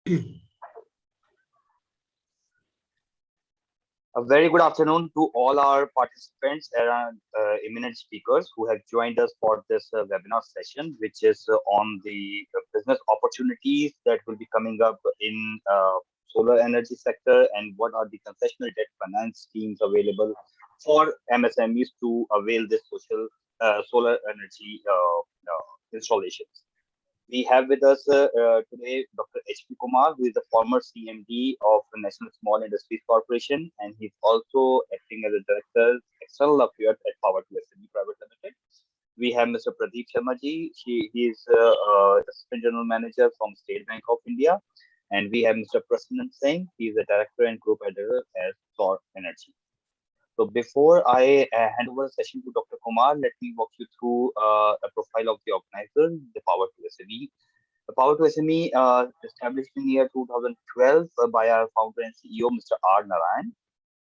A very good afternoon to all our participants and eminent speakers who have joined us for this webinar session, which is on the business opportunities that will be coming up in solar energy sector and what are the concessional debt finance schemes available for MSMEs to avail this solar energy installations. We have with us today Dr. H.P. Kumar, who is the former CMD of the National Small Industries Corporation, and he's also acting as a Director, External Affairs at Power to SME Private Limited. We have Mr. Pradeep Sharma ji. He is Assistant General Manager from State Bank of India. And we have Mr. Prasannan Singh. He is the Director and Group Editor at Solar Energy. So before I hand over the session to Dr. Kumar, let me walk you through a profile of the organizer, the Power to SME. The Power to SME established in the year 2012 by our founder and CEO, Mr. R. Narayan.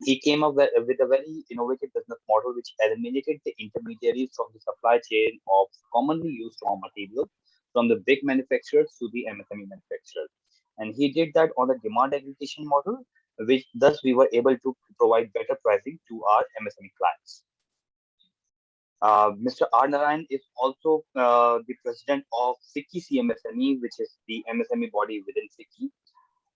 He came up with a very innovative business model which eliminated the intermediaries from the supply chain of commonly used raw materials from the big manufacturers to the MSME manufacturers. And he did that on the demand aggregation model, which thus we were able to provide better pricing to our MSME clients. Mr. R. Narayan is also the president of FICCI CMSME, which is the MSME body within FICCI.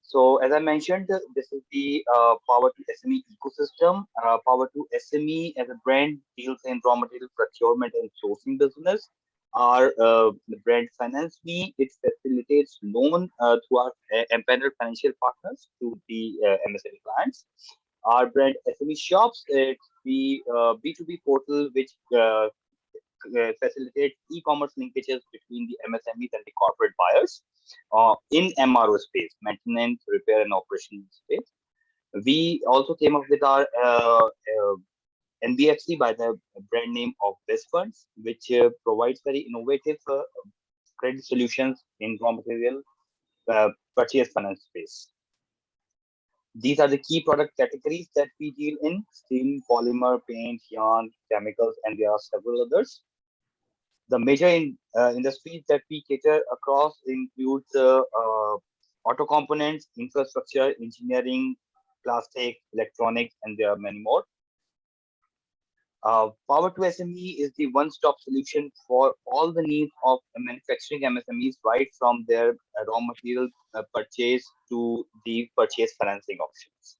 So as I mentioned, this is the Power to SME ecosystem. Power to SME as a brand deals in raw material procurement and sourcing business. Our brand Finance Me, it facilitates loan through our empaneled financial partners to the MSME clients. Our brand SME Shops, it's the B2B portal which facilitates e-commerce linkages between the MSMEs and the corporate buyers in MRO space, maintenance, repair, and operation space. We also came up with our NBFC by the brand name of Best Funds, which provides very innovative credit solutions in raw material purchase finance space. These are the key product categories that we deal in: steel, polymer, paint, yarn, chemicals, and there are several others. The major industries that we cater across includes auto components, infrastructure, engineering, plastic, electronics, and there are many more. Power to SME is the one-stop solution for all the needs of manufacturing MSMEs, right from their raw material purchase to the purchase financing options.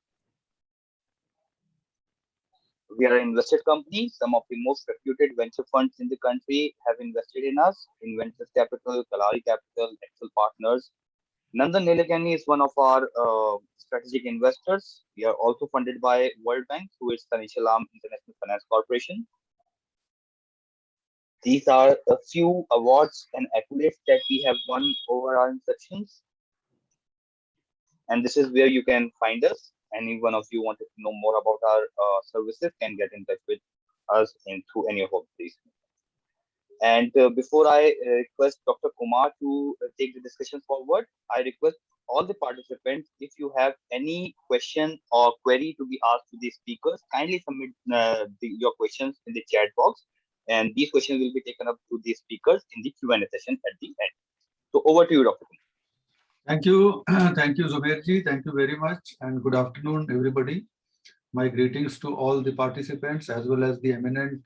We are an invested company. Some of the most reputed venture funds in the country have invested in us: Inventors Capital, Kalari Capital, Excel Partners. Nandan Nilekani is one of our strategic investors. We are also funded by World Bank through its financial arm, International Finance Corporation. These are a few awards and accolades that we have won over our inceptions. And this is where you can find us. Any one of you wanted to know more about our services can get in touch with us through any of these. And before I request Dr. Kumar to take the discussion forward, I request all the participants, if you have any question or query to be asked to the speakers, kindly submit your questions in the chat box, and these questions will be taken up to the speakers in the Q&A session at the end. So over to you, Dr. Kumar. Thank you. Thank you, Zubairji. Thank you very much. And good afternoon, everybody. My greetings to all the participants as well as the eminent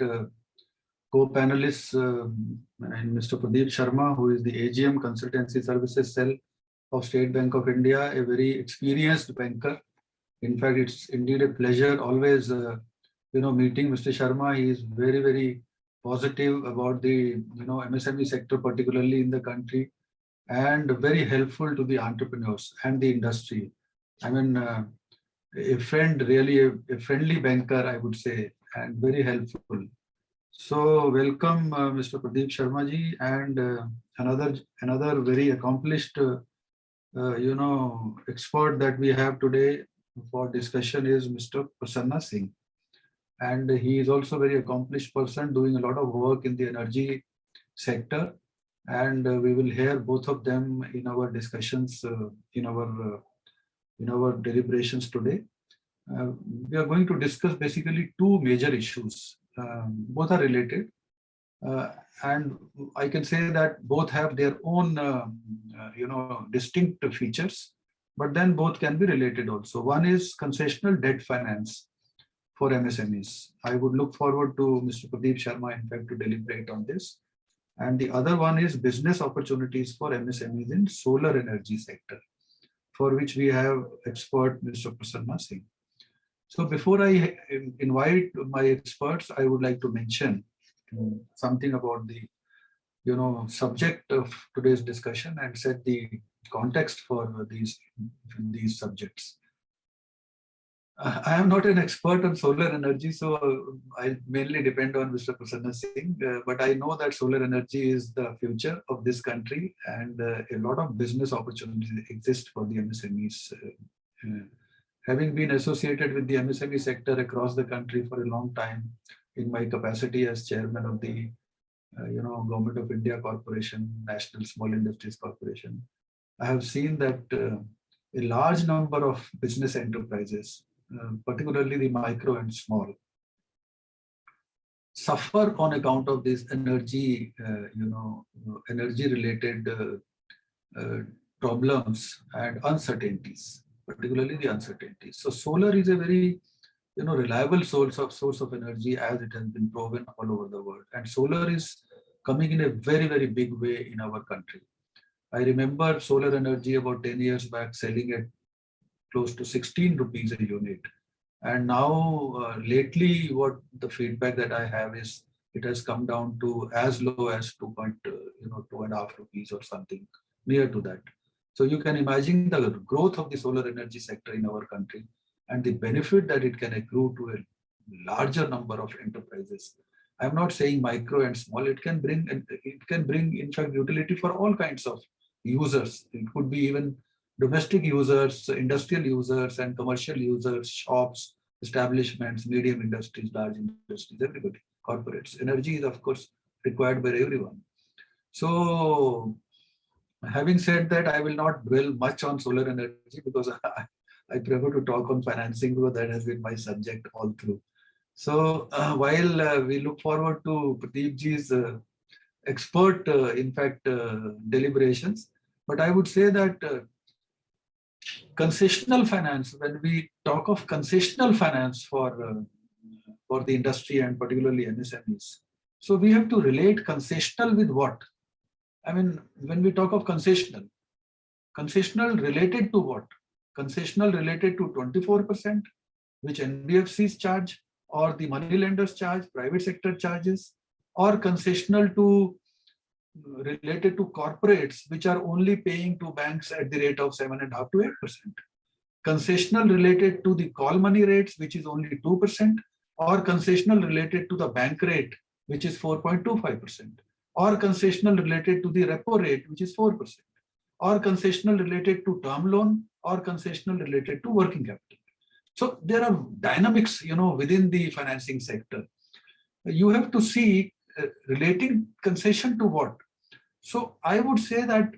co-panelists and Mr. Pradeep Sharma, who is the AGM Consultancy Services Cell of State Bank of India, a very experienced banker. In fact, it's indeed a pleasure always, meeting Mr. Sharma. He is very, very positive about the, MSME sector, particularly in the country, and very helpful to the entrepreneurs and the industry. I mean, a friend, really a friendly banker, I would say, and very helpful. So welcome, Mr. Pradeep Sharma ji, and another very accomplished, expert that we have today for discussion is Mr. Prasannan Singh, and he is also a very accomplished person doing a lot of work in the energy sector. And we will hear both of them in our discussions, in our deliberations today. We are going to discuss basically two major issues. Both are related, and I can say that both have their own, distinct features. but then both can be related also. One is concessional debt finance for MSMEs. I would look forward to Mr. Pradeep Sharma, in fact, to deliberate on this. And the other one is business opportunities for MSMEs in solar energy sector, for which we have expert Mr. Prasanna Singh. So before I invite my experts, I would like to mention something about the subject of today's discussion and set the context for these subjects. I am not an expert on solar energy, so I mainly depend on Mr. Prasanna Singh. But I know that solar energy is the future of this country, and a lot of business opportunities exist for the MSMEs. Having been associated with the MSME sector across the country for a long time, in my capacity as chairman of the Government of India Corporation, National Small Industries Corporation, I have seen that a large number of business enterprises, particularly the micro and small, suffer on account of this energy, energy-related problems and uncertainties, particularly the uncertainties. So solar is a very reliable source of energy, as it has been proven all over the world. And solar is coming in a very, very big way in our country. I remember solar energy about 10 years back selling at close to 16 rupees a unit. And now lately, what the feedback that I have is it has come down to as low as 2.5 rupees or something near to that. So you can imagine the growth of the solar energy sector in our country and the benefit that it can accrue to a larger number of enterprises. I'm not saying micro and small. It can bring, in fact, utility for all kinds of users. It could be even domestic users, industrial users, and commercial users, shops, establishments, medium industries, large industries, everybody, corporates. Energy is, of course, required by everyone. So, having said that, I will not dwell much on solar energy because I prefer to talk on financing because that has been my subject all through. So while we look forward to Pradeepji's expert, deliberations, but I would say that concessional finance, when we talk of concessional finance for the industry and particularly MSMEs, so we have to relate concessional with what? I mean, when we talk of concessional related to what? Concessional related to 24%, which NBFCs charge, or the money lenders charge, private sector charges, or concessional to related to corporates, which are only paying to banks at the rate of 7.5 to 8%. Concessional related to the call money rates, which is only 2%, or concessional related to the bank rate, which is 4.25%, or concessional related to the repo rate, which is 4%, or concessional related to term loan, or concessional related to working capital. So there are dynamics, within the financing sector. You have to see relating concession to what. So I would say that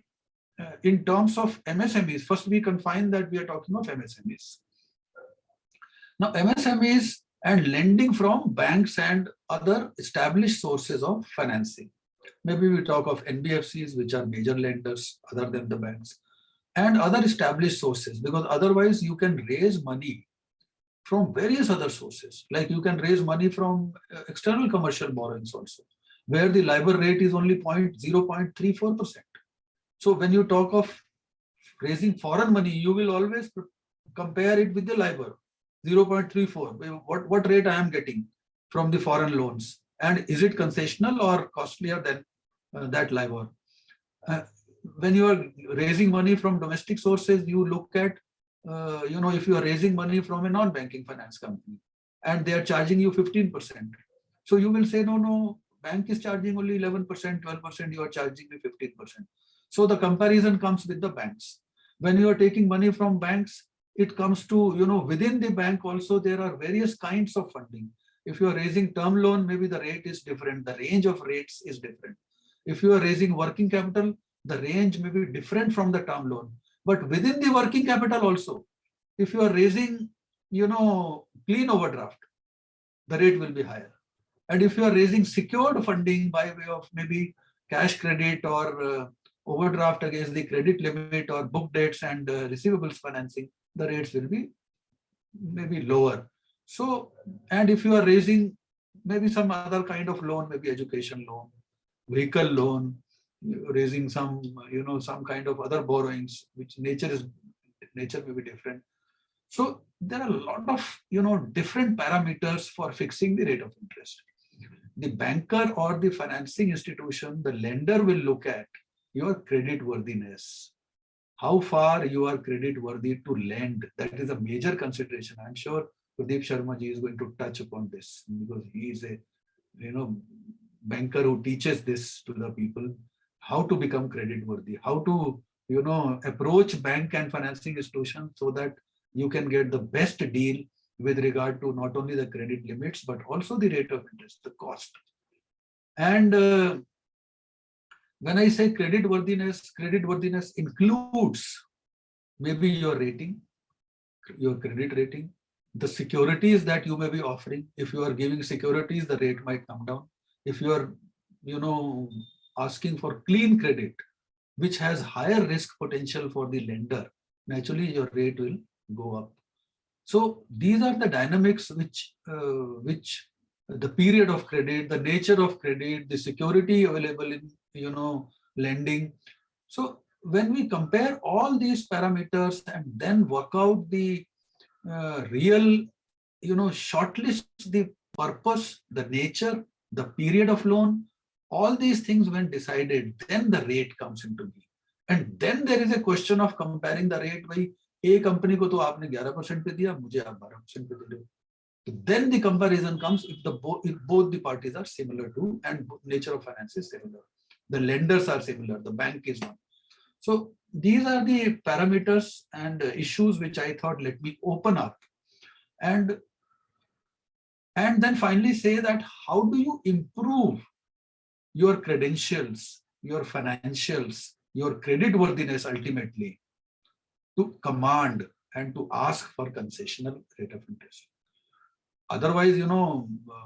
in terms of MSMEs, first we confine that we are talking of MSMEs. Now MSMEs and lending from banks and other established sources of financing. Maybe we talk of NBFCs, which are major lenders other than the banks, and other established sources, because otherwise you can raise money from various other sources. Like you can raise money from external commercial borrowings also, where the LIBOR rate is only 0.34%. So when you talk of raising foreign money, you will always compare it with the LIBOR, 0.34. What rate I am getting from the foreign loans? And is it concessional or costlier than that LIBOR? When you are raising money from domestic sources, you look at, if you are raising money from a non-banking finance company and they are charging you 15%. So you will say, no, bank is charging only 11%, 12%, you are charging me 15%. So the comparison comes with the banks. When you are taking money from banks, it comes to, within the bank also, there are various kinds of funding. If you are raising term loan, maybe the rate is different. The range of rates is different. If you are raising working capital, the range may be different from the term loan. But within the working capital also, if you are raising, clean overdraft, the rate will be higher. And if you are raising secured funding by way of maybe cash credit or overdraft against the credit limit or book dates and receivables financing, the rates will be maybe lower. So, and if you are raising maybe some other kind of loan, maybe education loan, vehicle loan, raising some, some kind of other borrowings, which nature may be different. So there are a lot of, different parameters for fixing the rate of interest. The banker or the financing institution, the lender will look at your credit worthiness. How far you are credit worthy to lend. That is a major consideration. I'm sure Pradeep Sharma ji is going to touch upon this because he is a, banker who teaches this to the people, how to become credit worthy, how to, approach bank and financing institutions so that you can get the best deal with regard to not only the credit limits, but also the rate of interest, the cost. And when I say credit worthiness includes maybe your rating, your credit rating, the securities that you may be offering. If you are giving securities, the rate might come down. If you are, asking for clean credit, which has higher risk potential for the lender, naturally your rate will go up. So these are the dynamics which the period of credit, the nature of credit, the security available in, lending. So when we compare all these parameters and then work out the real, shortlist the purpose, the nature, the period of loan, all these things when decided, then the rate comes into being. And then there is a question of comparing the rate. By a company को तो आपने 11% पे दिया, मुझे आप 12% पे दे दो. Then the comparison comes if both the parties are similar to and nature of finance is similar. The lenders are similar, the bank is one. So these are the parameters and issues which I thought let me open up and then finally say that how do you improve your credentials, your financials, your credit worthiness ultimately to command and to ask for concessional rate of interest. Otherwise,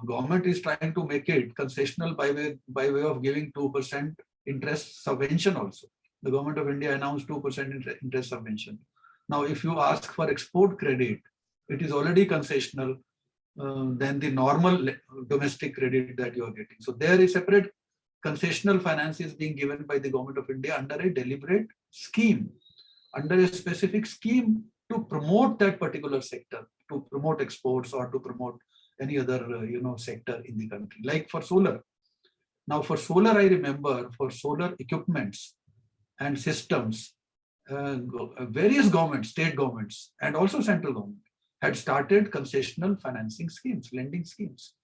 government is trying to make it concessional by way of giving 2% interest subvention also. The government of India announced 2% interest subvention. Now, if you ask for export credit, it is already concessional than the normal domestic credit that you are getting. So there is separate concessional finance is being given by the government of India under a deliberate scheme, under a specific scheme to promote that particular sector, to promote exports or to promote any other sector in the country, like for solar. Now for solar, I remember for solar equipments and systems, various governments, state governments, and also central government had started concessional financing schemes, lending schemes.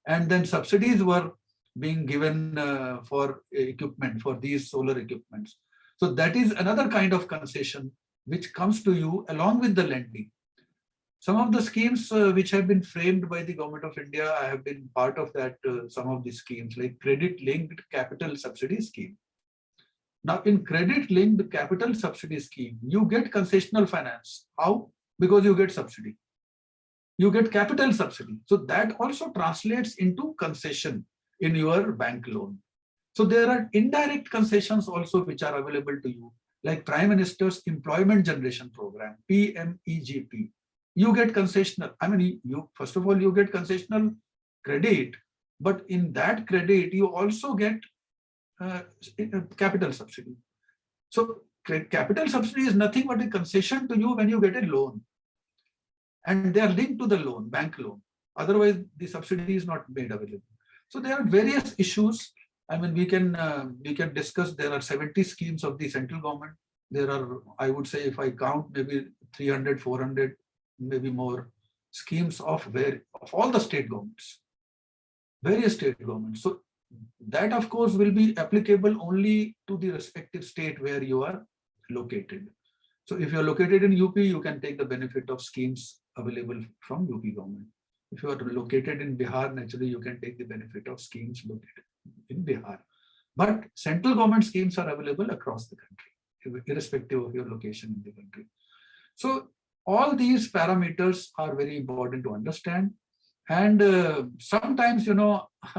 And then subsidies were being given for equipment, for these solar equipments. So that is another kind of concession which comes to you along with the lending. Some of the schemes which have been framed by the government of India, I have been part of that, some of the schemes like credit-linked capital subsidy scheme. Now in credit-linked capital subsidy scheme, you get concessional finance. How? Because you get subsidy. You get capital subsidy. So that also translates into concession in your bank loan. So there are indirect concessions also which are available to you, like Prime Minister's Employment Generation Program, PMEGP. You get concessional. I mean, you first of all, you get concessional credit, but in that credit, you also get capital subsidy. So capital subsidy is nothing but a concession to you when you get a loan. And they are linked to the loan, bank loan. Otherwise, the subsidy is not made available. So there are various issues. I mean, we can discuss. There are 70 schemes of the central government. There are, I would say, if I count, maybe 300, 400, maybe more schemes of all the state governments, various state governments. So that, of course, will be applicable only to the respective state where you are located. So if you are located in UP, you can take the benefit of schemes available from UP government. If you are located in Bihar, naturally you can take the benefit of schemes located in Bihar. But central government schemes are available across the country, irrespective of your location in the country. So all these parameters are very important to understand. And sometimes,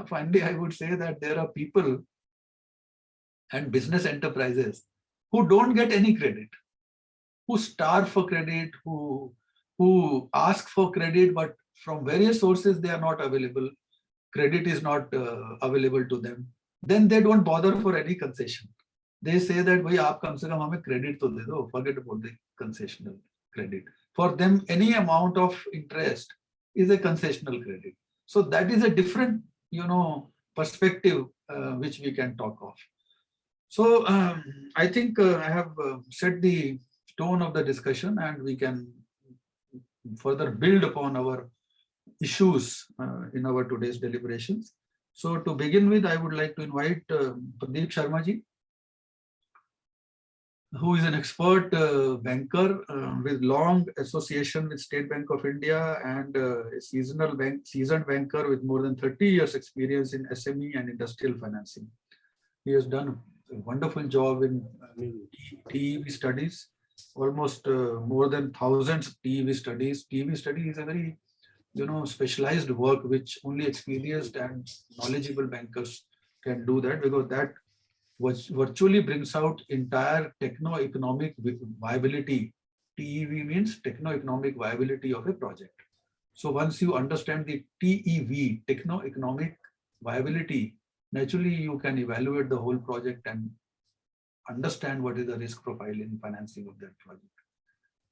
finally, I would say that there are people and business enterprises who don't get any credit, who starve for credit, who ask for credit, but from various sources they are not available. Credit is not available to them. Then they don't bother for any concession. They say that, "Bhai, aap kam se kam hame credit to de do." Forget about the concessional credit. For them, any amount of interest is a concessional credit. So that is a different, perspective which we can talk of. So I think I have set the tone of the discussion, and we can further build upon our issues in our today's deliberations. So to begin with, I would like to invite Pradeep Sharma ji, who is an expert banker with long association with State Bank of India, and a seasoned banker with more than 30 years experience in SME and industrial financing. He has done a wonderful job in TEV studies, almost more than thousands of TEV studies. TEV study is a very specialized work which only experienced and knowledgeable bankers can do that, because that virtually brings out entire techno-economic viability. TEV means techno-economic viability of a project. So once you understand the TEV, techno-economic viability, naturally you can evaluate the whole project and understand what is the risk profile in financing of that project.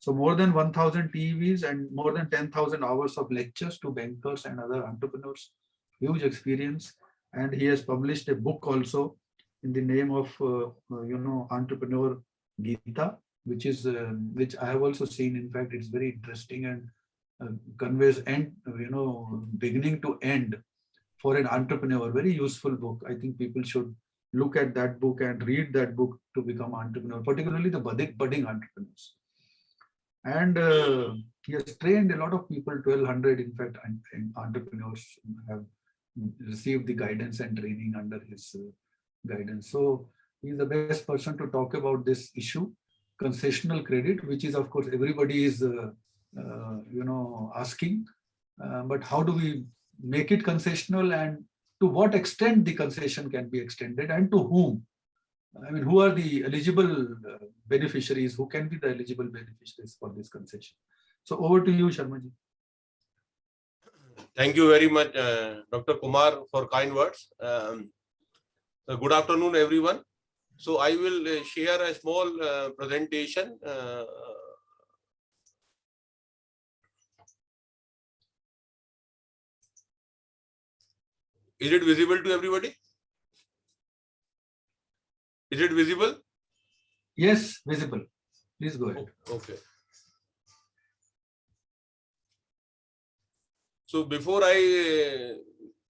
So more than 1,000 TEVs and more than 10,000 hours of lectures to bankers and other entrepreneurs, huge experience. And he has published a book also in the name of, Entrepreneur Gita, which I have also seen. In fact, it's very interesting and conveys beginning to end for an entrepreneur. Very useful book. I think people should look at that book and read that book to become entrepreneur, particularly the budding entrepreneurs. And he has trained a lot of people, 1,200, in fact, entrepreneurs have received the guidance and training under his guidance. So he is the best person to talk about this issue, concessional credit, which is, of course, everybody is, asking. But how do we make it concessional, and to what extent the concession can be extended, and to whom? I mean, who are the eligible beneficiaries? Who can be the eligible beneficiaries for this concession? So over to you, Sharma ji. Thank you very much, Dr. Kumar, for kind words. Good afternoon, everyone. So I will share a small presentation. Is it visible to everybody? Is it visible? Yes, visible. Please go ahead. Okay. So before I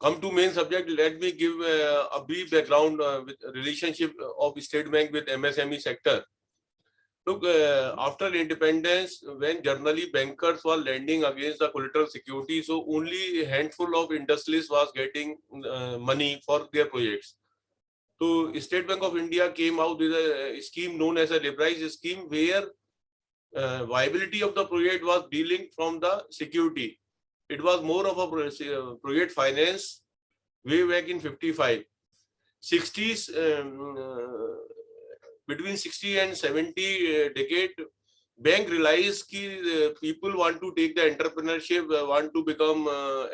come to main subject, let me give a brief background with relationship of State Bank with MSME sector. Look, after independence, when generally bankers were lending against the collateral security, so only a handful of industrialists was getting money for their projects. So State Bank of India came out with a scheme known as a liberalized scheme, where viability of the project was dealing from the security. It was more of a project finance way back in 55. 60s, between 60 and 70 decade, bank realized that people want to take the entrepreneurship, want to become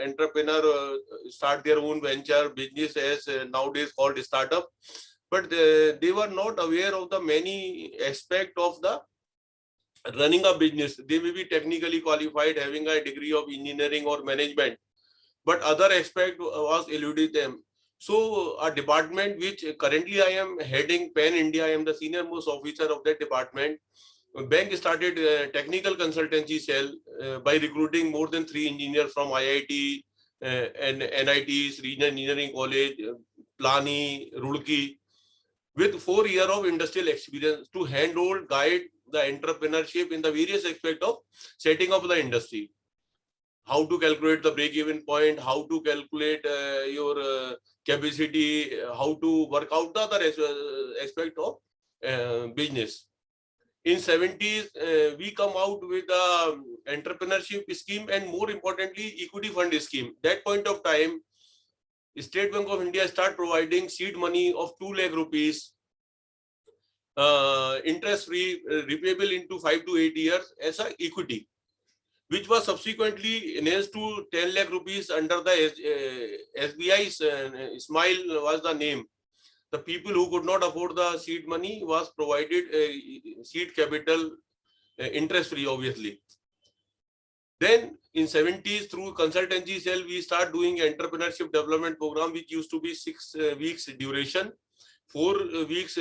entrepreneur, start their own venture business, as nowadays called startup. But they were not aware of the many aspects of the running a business. They may be technically qualified, having a degree of engineering or management, but other aspect was eluded them. So a department which currently I am heading, Pan India, I am the senior most officer of that department. Bank started a technical consultancy cell by recruiting more than 3 engineers from IIT and NITs, Regional Engineering College, Plani, Roorkee, with 4 years of industrial experience to handhold, guide the entrepreneurship in the various aspects of setting up the industry. How to calculate the break-even point, how to calculate your capacity, how to work out the other aspect of business. In 70s, we come out with the entrepreneurship scheme, and more importantly, equity fund scheme. That point of time, State Bank of India start providing seed money of 2 lakh rupees interest free, repayable into 5 to 8 years as a equity, which was subsequently enhanced to 10 lakh rupees under the SBI. Smile was the name. The people who could not afford the seed money was provided seed capital interest free, obviously. Then in 70s, through consultancy cell, we start doing entrepreneurship development program, which used to be 6 weeks duration, 4 weeks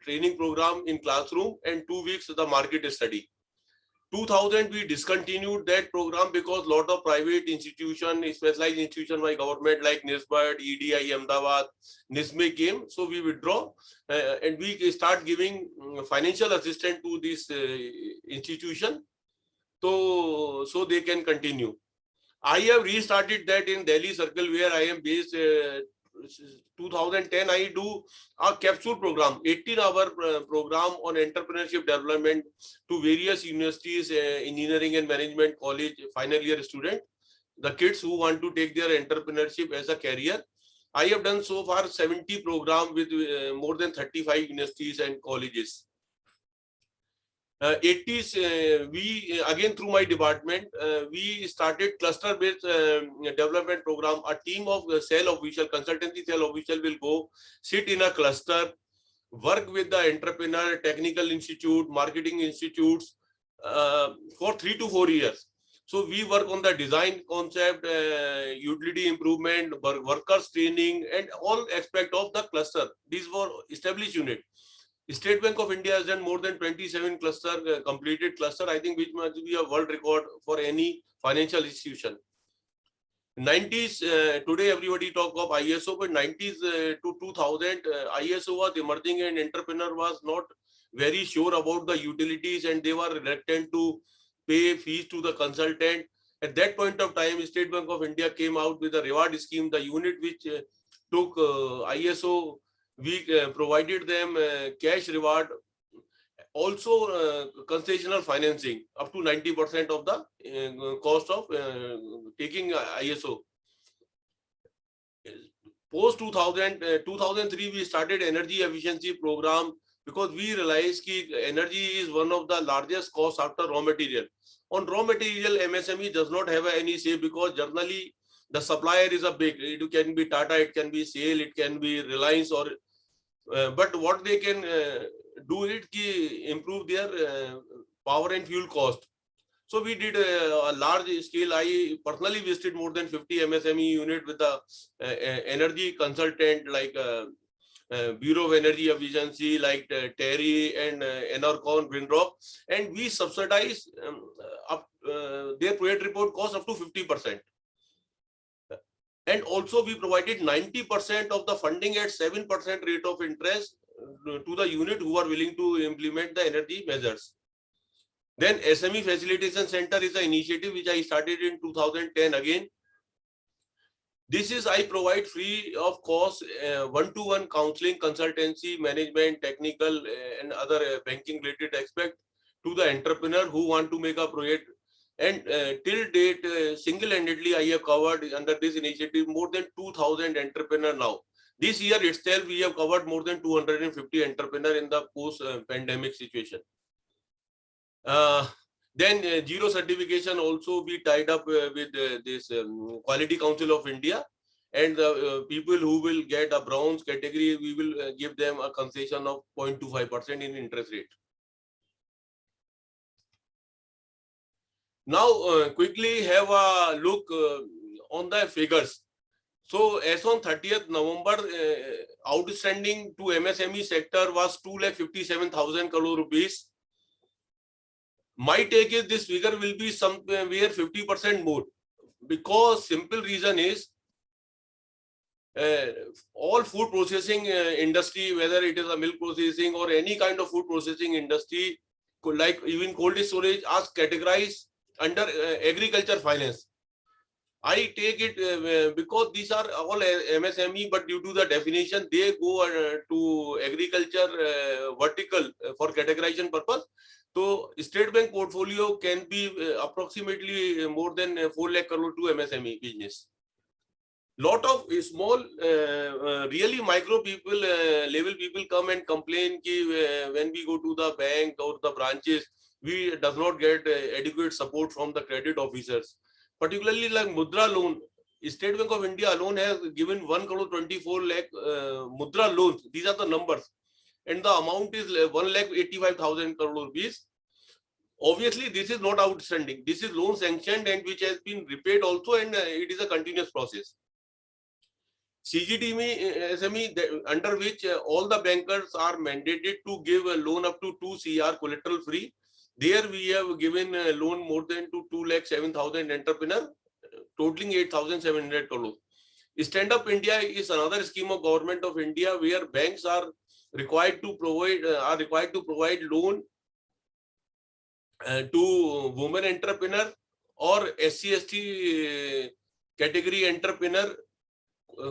training program in classroom, and 2 weeks the market study. 2000 we discontinued that program because lot of private institution, specialized institution by government like NISBAT, EDI, Ahmedabad, NISME came. So we withdraw and we start giving financial assistance to this institution, so they can continue. I have restarted that in Delhi Circle, where I am based. 2010 I do a capsule program, 18-hour program on entrepreneurship development to various universities, engineering and management college final year student, the kids who want to take their entrepreneurship as a career. I have done so far 70 program with more than 35 universities and colleges. 80s, we again through my department, we started cluster-based development program. A team of cell official, consultancy cell official will go sit in a cluster, work with the entrepreneur, technical institute, marketing institutes for 3 to 4 years. So we work on the design concept, utility improvement, workers training, and all aspect of the cluster. These were established unit. State Bank of India has done more than 27 cluster, completed cluster, I think, which must be a world record for any financial institution. 90s, today everybody talk of ISO, but 90s to 2000, ISO was emerging and entrepreneur was not very sure about the utilities and they were reluctant to pay fees to the consultant. At that point of time, State Bank of India came out with a reward scheme, the unit which took ISO. We provided them cash reward, also concessional financing up to 90% of the cost of taking ISO. Post 2000, 2003, we started energy efficiency program because we realized that energy is one of the largest costs after raw material. On raw material, MSME does not have any say because generally the supplier is a big, it can be Tata, it can be SAIL, it can be Reliance, or but what they can do it ki improve their power and fuel cost. So we did a large scale. I personally visited more than 50 MSME unit with the energy consultant like Bureau of Energy Efficiency, like Terry and Enercon, Windrock, and we subsidize up their project report cost up to 50%. And also we provided 90% of the funding at 7% rate of interest to the unit who are willing to implement the energy measures. Then SME Facilitation Center is an initiative which I started in 2010 again. This is, I provide free of cost one-to-one counseling, consultancy, management, technical and other banking related aspect to the entrepreneur who want to make a project. And till date, single-handedly, I have covered under this initiative more than 2,000 entrepreneurs now. This year itself, we have covered more than 250 entrepreneurs in the post-pandemic situation. Then zero certification also be tied up with this Quality Council of India. And the people who will get a bronze category, we will give them a concession of 0.25% in interest rate. Now, quickly have a look on the figures. So, as on 30th November, outstanding to MSME sector was 2,57,000 crore rupees. My take is this figure will be somewhere 50% more, because simple reason is all food processing industry, whether it is a milk processing or any kind of food processing industry, like even cold storage, are categorized under agriculture finance. I take it because these are all MSME, but due to the definition, they go to agriculture vertical for categorization purpose. So State Bank portfolio can be approximately more than 4 lakh crore to MSME business. lot of small, really micro people, level people come and complain ki when we go to the bank or the branches, we does not get adequate support from the credit officers. Particularly like Mudra loan, State Bank of India alone has given 1 crore 24 lakh Mudra loans. These are the numbers, and the amount is 1 lakh 85,000 crore rupees. Obviously, this is not outstanding. This is loan sanctioned and which has been repaid also, and it is a continuous process. CGTME SME, under which all the bankers are mandated to give a loan up to 2 CR collateral free. There we have given a loan more than to 2,07,000 entrepreneur, totaling 8,700 crore. Stand Up India is another scheme of Government of India where banks are required to provide loan to women entrepreneur or SC/ST category entrepreneur,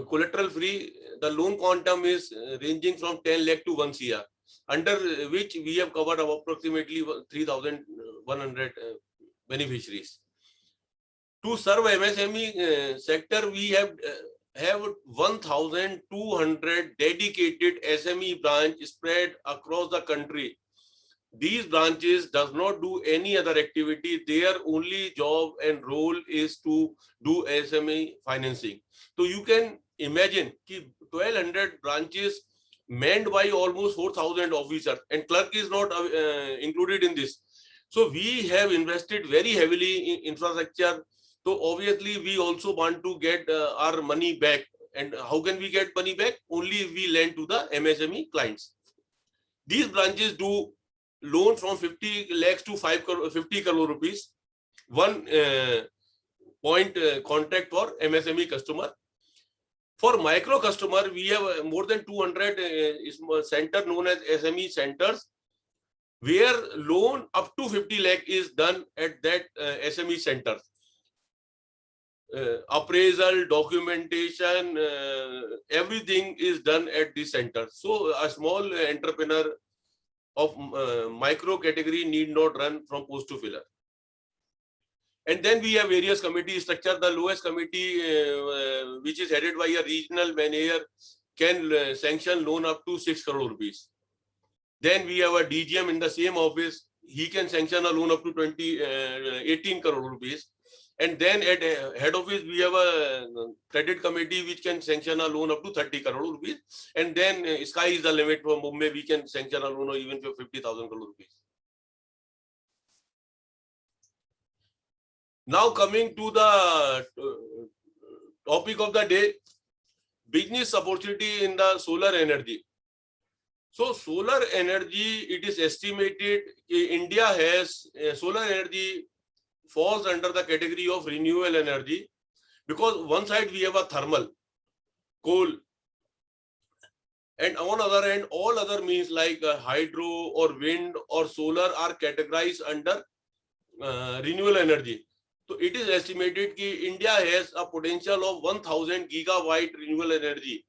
collateral free. The loan quantum is ranging from 10 lakh to 1 CR, under which we have covered approximately 3,100 beneficiaries. To serve MSME sector, we have 1,200 dedicated SME branch spread across the country. These branches does not do any other activity. Their only job and role is to do SME financing. So you can imagine 1,200 branches manned by almost 4,000 officers, and clerk is not included in this. So we have invested very heavily in infrastructure. So obviously we also want to get our money back. And how can we get money back? Only if we lend to the MSME clients. These branches do loan from 50 lakhs to 50 crore rupees. One point contract for MSME customer. For micro customer, we have more than 200 center known as SME centers, where loan up to 50 lakh is done at that SME center. Appraisal, documentation, everything is done at this center. So a small entrepreneur of micro category need not run from post to filler. And then we have various committee structure. The lowest committee, which is headed by a regional manager, can sanction loan up to 6 crore rupees. Then we have a DGM in the same office. He can sanction a loan up to 18 crore rupees. And then at head office, we have a credit committee which can sanction a loan up to 30 crore rupees. And then sky is the limit for Mumbai. We can sanction a loan even for 50,000 crore rupees. Now coming to the topic of the day, business opportunity in the solar energy. So solar energy, it is estimated India has solar energy falls under the category of renewable energy, because one side we have a thermal, coal, and on other hand, all other means like hydro or wind or solar are categorized under renewable energy. So it is estimated that India has a potential of 1,000 gigawatt renewable energy.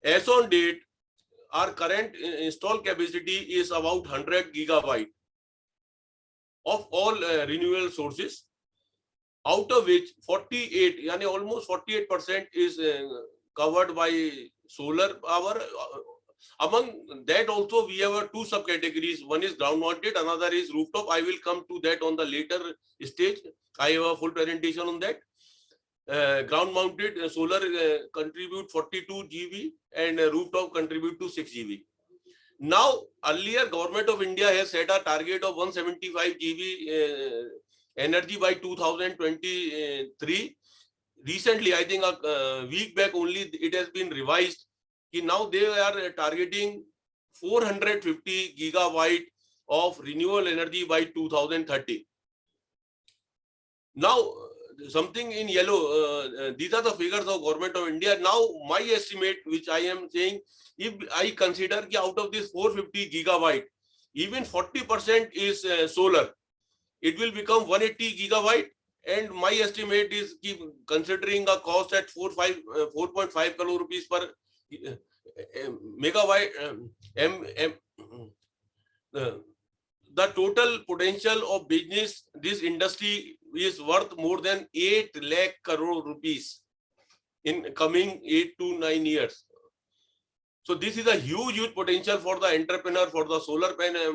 As on date, our current installed capacity is about 100 gigawatt of all renewable sources, out of which 48, yani almost 48% is covered by solar power. Among that also we have two subcategories. One is ground mounted, another is rooftop. I will come to that on the later stage. I have a full presentation on that. Ground mounted solar contribute 42 GB and rooftop contribute to 6 GB. Now, earlier Government of India has set a target of 175 GB energy by 2023. Recently, I think a week back only, it has been revised. Now they are targeting 450 gigawatt of renewable energy by 2030. Now, something in yellow, these are the figures of Government of India. Now, my estimate, which I am saying, if I consider that out of this 450 gigawatt, even 40% is solar, it will become 180 gigawatt. And my estimate is, considering a cost at 4.5 crore rupees per megawatt, the total potential of business, this industry is worth more than 8 lakh crore rupees. in coming 8 to 9 years. So this is a huge potential for the entrepreneur, for the solar panel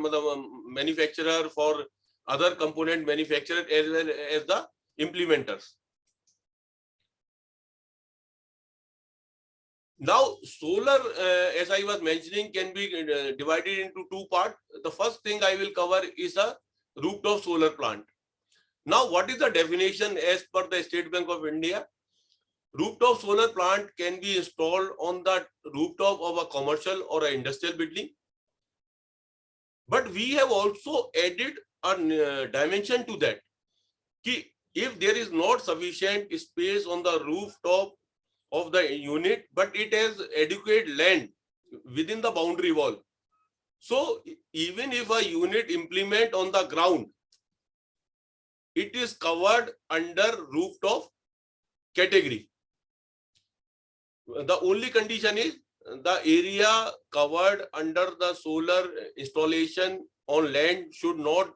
manufacturer, for other component manufacturers, as well as the implementers. Now, solar, as I was mentioning, can be divided into two parts. The first thing I will cover is a rooftop solar plant. Now, what is the definition as per the State Bank of India? Rooftop solar plant can be installed on the rooftop of a commercial or an industrial building. But we have also added a dimension to that. If there is not sufficient space on the rooftop of the unit, but it has adequate land within the boundary wall. So even if a unit implement on the ground, it is covered under rooftop category. The only condition is the area covered under the solar installation on land should not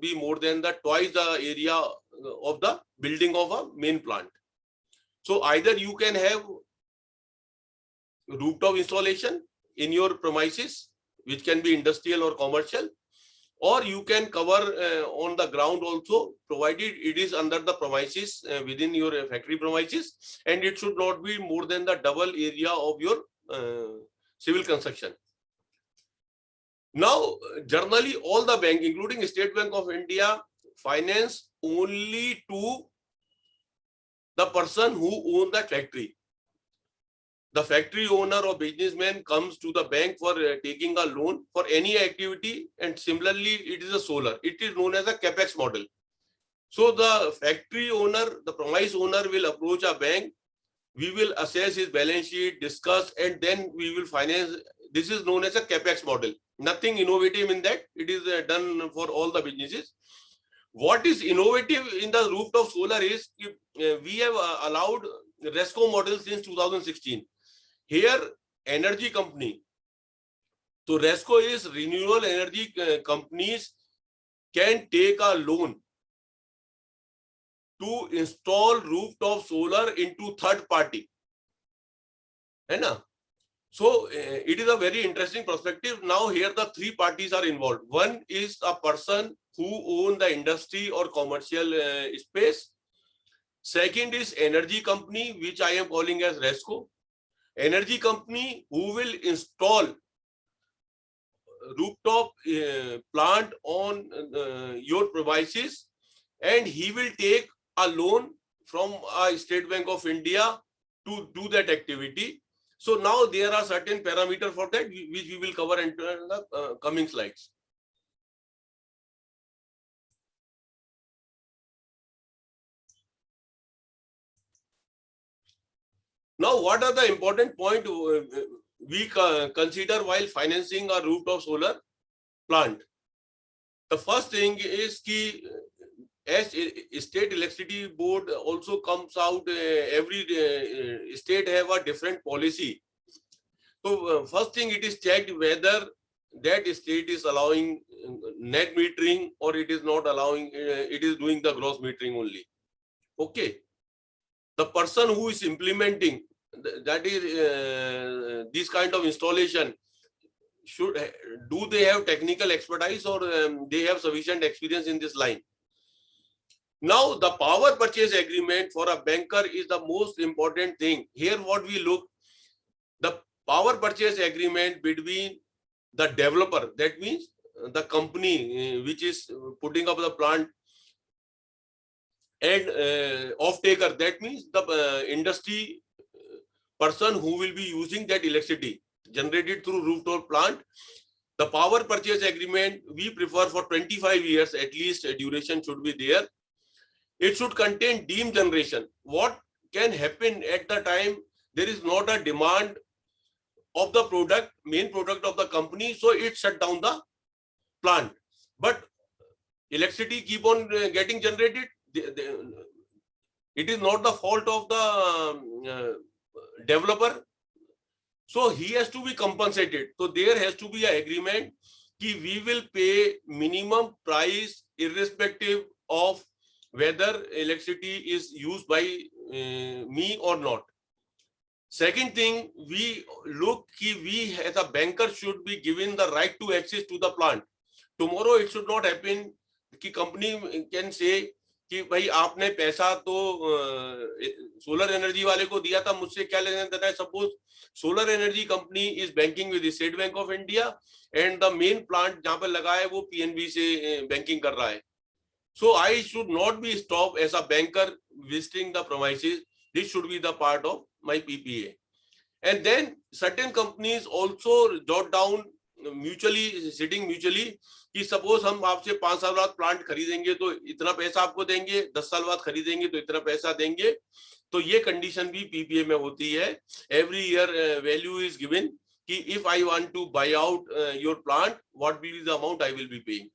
be more than twice the area of the building of a main plant. So either you can have rooftop installation in your premises, which can be industrial or commercial, or you can cover on the ground also, provided it is under the premises within your factory premises, and it should not be more than the double area of your civil construction. Now, generally, all the banks, including State Bank of India, finance only to the person who owns the factory. The factory owner or businessman comes to the bank for taking a loan for any activity, and similarly, it is a solar. It is known as a capex model. So the factory owner, the premise owner will approach a bank. We will assess his balance sheet, discuss, and then we will finance. This is known as a capex model. Nothing innovative in that. It is done for all the businesses. What is innovative in the rooftop solar is we have allowed RESCO model since 2016. Here, energy company. So RESCO is renewable energy companies can take a loan to install rooftop solar into third party. So it is a very interesting perspective. Now here the three parties are involved. One is a person who owns the industry or commercial space. Second is energy company, which I am calling as RESCO. Energy company who will install rooftop plant on your premises, and he will take a loan from State Bank of India to do that activity. So now there are certain parameters for that, which we will cover in the coming slides. Now, what are the important points we consider while financing a rooftop solar plant? The first thing is that as State Electricity Board also comes out, every state have a different policy. So first thing, it is checked whether that state is allowing net metering or it is not allowing, it is doing the gross metering only. Okay. The person who is implementing, that is this kind of installation, do they have technical expertise or they have sufficient experience in this line? Now, the power purchase agreement for a banker is the most important thing. Here what we look, the power purchase agreement between the developer, that means the company which is putting up the plant, and off-taker, that means the industry person who will be using that electricity generated through rooftop plant. The power purchase agreement we prefer for 25 years at least, a duration should be there. It should contain deemed generation. What can happen at the time there is not a demand of the product, main product of the company, so it shut down the plant. But electricity keep on getting generated. It is not the fault of the developer. So he has to be compensated. So there has to be an agreement that we will pay minimum price irrespective of whether electricity is used by me or not. Second thing, we look कि we as a banker should be given the right to access to the plant. Tomorrow it should not happen कि company can say कि भाई आपने पैसा तो solar energy वाले को दिया था, मुझसे क्या लेना देना है. Suppose solar energy company is banking with state bank of India and the main plant जहां पर लगा है वो पीएनबी से बैंकिंग कर रहा है. So I should not be stopped as a banker visiting the premises. This should be the part of my PPA. And then certain companies also jot down mutually, sitting mutually, कि suppose हम आपसे 5 साल बाद plant खरीदेंगे तो इतना पैसा आपको देंगे, 10 साल बाद खरीदेंगे तो इतना पैसा देंगे. तो ये कंडीशन भी पीपीए में होती है. Every year value is given कि if I want to buy out your plant, what will be the amount I will be paying.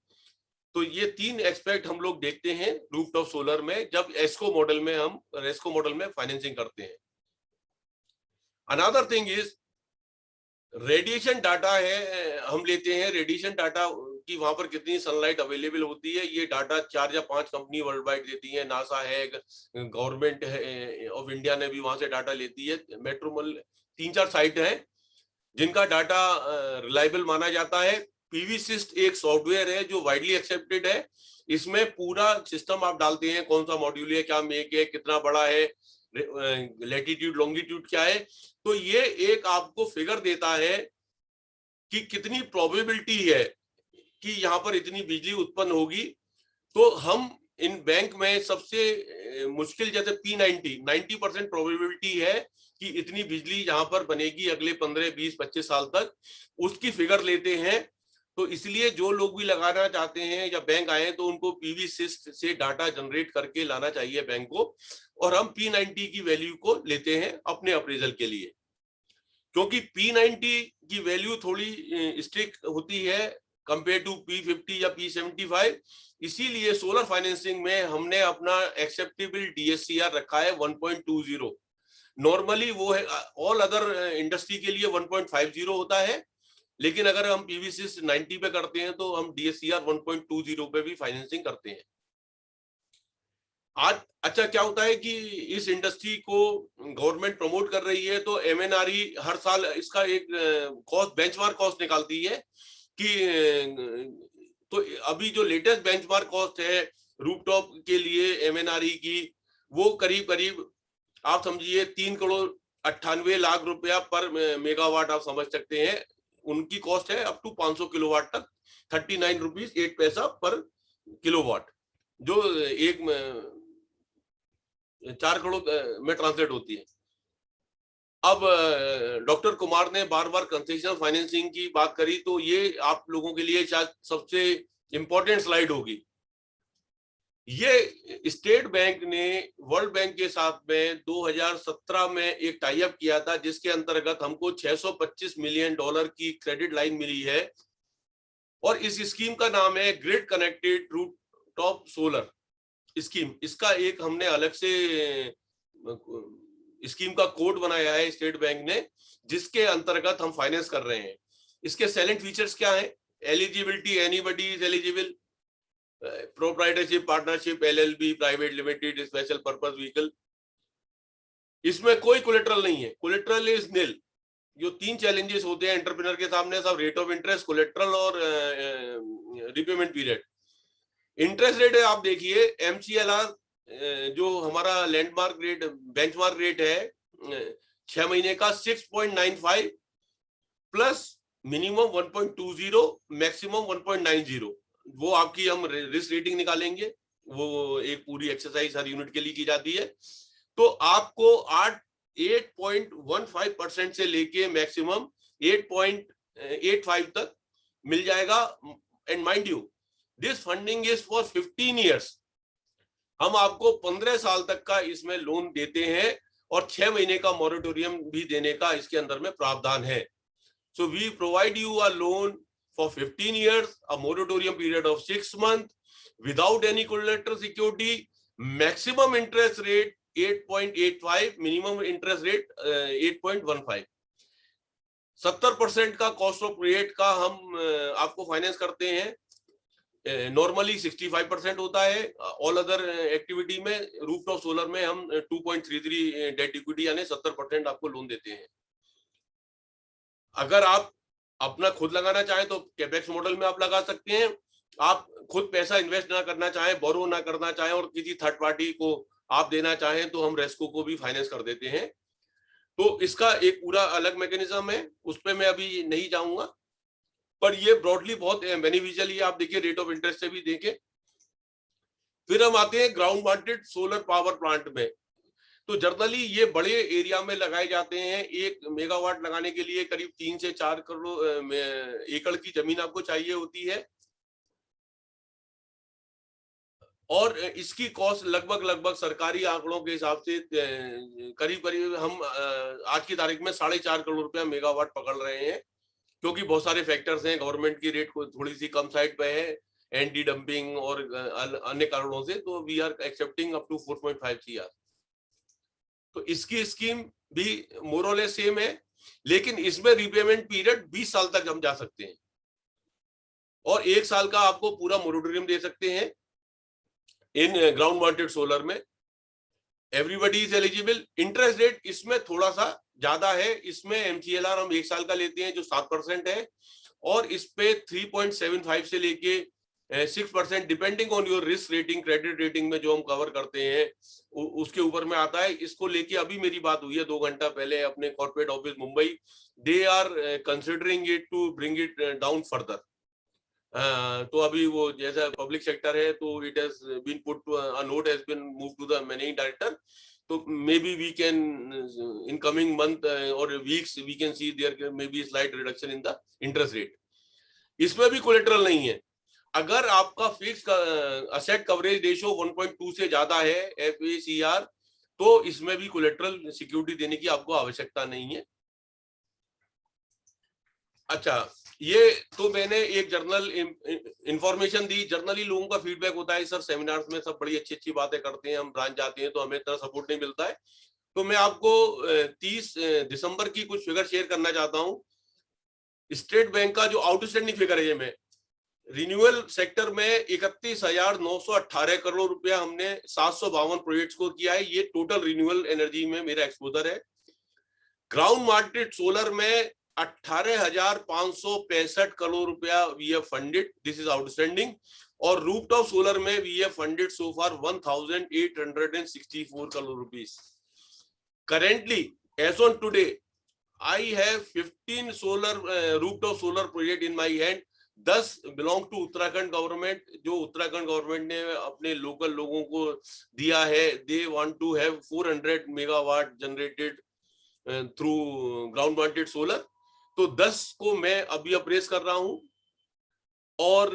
तो ये 3 एस्पेक्ट हम लोग देखते हैं रूफटॉप सोलर में जब एस्को मॉडल में हम रेस्को मॉडल में फाइनेंसिंग करते हैं. Another thing is radiation data है, हम लेते हैं रेडिएशन डाटा कि वहां पर कितनी सनलाइट अवेलेबल होती है. ये डाटा 4 या 5 कंपनी वर्ल्ड वाइड देती है. नासा है, गवर्नमेंट ऑफ इंडिया ने भी वहां से डाटा लेती है. मेट्रोमल 3-4 साइट है जिनका डाटा रिलायबल माना जाता है. पीवीसिस्ट एक सॉफ्टवेयर है जो वाइडली एक्सेप्टेड है. इसमें पूरा सिस्टम आप डालते हैं, कौन सा मॉड्यूल है, क्या मेक है, कितना बड़ा है, लैटिट्यूड लॉन्गिट्यूड क्या है. तो ये एक आपको फिगर देता है कि कितनी प्रोबेबिलिटी है कि यहाँ पर इतनी बिजली उत्पन्न होगी. तो हम इन बैंक में सबसे मुश्किल जैसे P90 90% प्रोबेबिलिटी है कि इतनी बिजली यहाँ पर बनेगी अगले 15, 20, 25 साल तक, उसकी फिगर लेते हैं. तो इसलिए जो लोग भी लगाना चाहते हैं या बैंक आए तो उनको पीवीसिस्ट से डाटा जनरेट करके लाना चाहिए बैंक को, और हम P90 की वैल्यू को लेते हैं अपने अप्रेजल के लिए. क्योंकि P90 की वैल्यू थोड़ी स्ट्रिक्ट होती है कंपेयर टू P50 या P75. इसीलिए सोलर फाइनेंसिंग में हमने अपना एक्सेप्टेबल DSCR रखा है 1.20. नॉर्मली वो है, ऑल अदर इंडस्ट्री के लिए 1.50 होता है, लेकिन अगर हम पीवीसी 90 पे करते हैं तो हम DSCR 1.20 पे भी फाइनेंसिंग करते हैं. आज अच्छा क्या होता है कि इस इंडस्ट्री को गवर्नमेंट प्रमोट कर रही है तो MNRE हर साल इसका एक कॉस्ट बेंचमार्क कॉस्ट निकालती है कि तो अभी जो लेटेस्ट बेंचमार्क कॉस्ट है रूफटॉप के लिए MNRE की, वो करीब करीब आप समझिए 3,98,00,000 रुपया पर मेगावाट आप समझ सकते हैं. उनकी कॉस्ट है अप टू 500 किलोवाट तक 39 रुपीज 8 पैसा पर किलोवाट, जो 4 करोड़ में ट्रांसलेट होती है. अब डॉक्टर कुमार ने बार बार कंसेशनल फाइनेंसिंग की बात करी, तो ये आप लोगों के लिए शायद सबसे इंपॉर्टेंट स्लाइड होगी. ये स्टेट बैंक ने वर्ल्ड बैंक के साथ में 2017 में एक टाई अप किया था, जिसके अंतर्गत हमको $625 मिलियन की क्रेडिट लाइन मिली है. और इस स्कीम का नाम है grid connected rooftop solar scheme. इसका एक हमने अलग से स्कीम का कोड बनाया है स्टेट बैंक ने, जिसके अंतर्गत हम फाइनेंस कर रहे हैं. इसके सेलेंट फीचर्स क्या है? Eligibility, anybody is eligible, proprietorship, partnership, LLB, private limited, special purpose vehicle. इसमें कोई कोलेट्रल नहीं है, कोलेट्रल इज निल. जो 3 चैलेंजेस होते हैं एंटरप्रेन्योर के सामने, सब रेट ऑफ इंटरेस्ट, कोलेट्रल और रिपेमेंट पीरियड. इंटरेस्ट रेट है, आप देखिए MCLR जो हमारा लैंडमार्क रेट, बेंचमार्क रेट है 6 महीने का 6.95 प्लस मिनिमम 1.20, मैक्सिमम 1.90. वो आपकी हम रिस्क रेटिंग निकालेंगे, वो एक पूरी एक्सरसाइज हर यूनिट के लिए की जाती है. तो आपको 8.15% से लेके मैक्सिमम 8.85 तक मिल जाएगा. And mind you, this funding is for 15 years. हम आपको 15 साल तक का इसमें लोन देते हैं और 6 महीने का मॉरेटोरियम भी देने का इसके अंदर में प्रावधान है. So we provide you a loan for 15 years, a moratorium period of 6 months, without any collateral security, maximum interest rate 8.85, minimum interest rate 8.15. 70% का कॉस्ट ऑफ क्रिएट का हम आपको फाइनेंस करते हैं. नॉर्मली 65% होता है, ऑल अदर एक्टिविटी में rooftop solar में हम 2.33 डेट इक्विटी यानी 70% आपको लोन देते हैं। अगर आप अपना खुद लगाना चाहें तो कैपेक्स मॉडल में आप लगा सकते हैं। आप खुद पैसा इन्वेस्ट ना करना चाहें, बोरो ना करना चाहें और किसी थर्ड पार्टी को आप देना चाहें तो हम रेस्को को भी फाइनेंस कर देते हैं। तो इसका एक पूरा अलग मैकेनिज्म है, उस पर मैं अभी नहीं जाऊंगा, पर ये ब्रॉडली बहुत बेनिफिशियल है। आप देखिए रेट ऑफ इंटरेस्ट से भी देखें। फिर हम आते हैं ground mounted solar power plant में। तो जनरली ये बड़े एरिया में लगाए जाते हैं। 1 मेगावाट लगाने के लिए करीब 3 से 4 करोड़ एकड़ की जमीन आपको चाहिए होती है और इसकी कॉस्ट लगभग सरकारी आंकड़ों के हिसाब से करीब हम आज की तारीख में 4.5 करोड़ रुपया मेगावाट पकड़ रहे हैं, क्योंकि बहुत सारे फैक्टर्स हैं। गवर्नमेंट की रेट को थोड़ी सी कम साइड पे है, एंटी डंपिंग और अन्य कारणों से, तो we are accepting up to 4.5 CR। तो इसकी स्कीम भी मोरलेस सेम है, लेकिन इसमें रिपेमेंट पीरियड 20 साल तक हम जा सकते हैं और 1 साल का आपको पूरा मोरेटोरियम दे सकते हैं। इन ग्राउंड माउंटेड सोलर में everybody is eligible. Interest rate इसमें थोड़ा सा ज्यादा है। इसमें MCLR हम 1 साल का लेते हैं जो 7% है और इस पे 3.75 से लेके 6% depending on your risk rating, credit rating में जो हम कवर करते हैं उसके ऊपर में आता है। इसको लेके अभी मेरी बात हुई है 2 घंटा पहले अपने corporate office Mumbai. They are considering it to bring it down further. तो अभी वो जैसा पब्लिक सेक्टर है तो it has been put to a note has been move to the managing director. तो maybe we can in coming month और weeks we can see there maybe slight reduction in the interest rate. इसमें भी collateral नहीं है। अगर आपका fix asset coverage ratio 1.2 से ज्यादा है FACR, तो इसमें भी कोलेटरल सिक्योरिटी देने की आपको आवश्यकता नहीं है। अच्छा, ये तो मैंने एक जर्नल इंफॉर्मेशन दी। जर्नली लोगों का फीडबैक होता है सर सेमिनार्स में सब बड़ी अच्छी बातें करते हैं, हम ब्रांच जाते हैं तो हमें इतना सपोर्ट नहीं मिलता है। तो मैं आपको 30 दिसंबर की कुछ फिगर शेयर करना चाहता हूं। स्टेट बैंक का जो आउटस्टैंडिंग फिगर है, ये में रिन्यूअल सेक्टर में 31,918 करोड़ रुपया हमने 752 प्रोजेक्ट्स को किया है। ये टोटल रिन्यूअल एनर्जी में मेरा एक्सपोजर है। ग्राउंड माउंटेड सोलर में 18,565 करोड़ रुपया we have funded, this is outstanding. और रूफटॉप सोलर में we have funded so far 1,864 crore rupees. Currently as on today I have 15 solar rooftop solar project in my hand. 10 belong to Uttarakhand government, जो Uttarakhand government ने अपने local लोगों को दिया है। They want to have 400 megawatt generated through ground mounted solar. तो 10 को मैं अभी अप्रेस कर रहा हूं और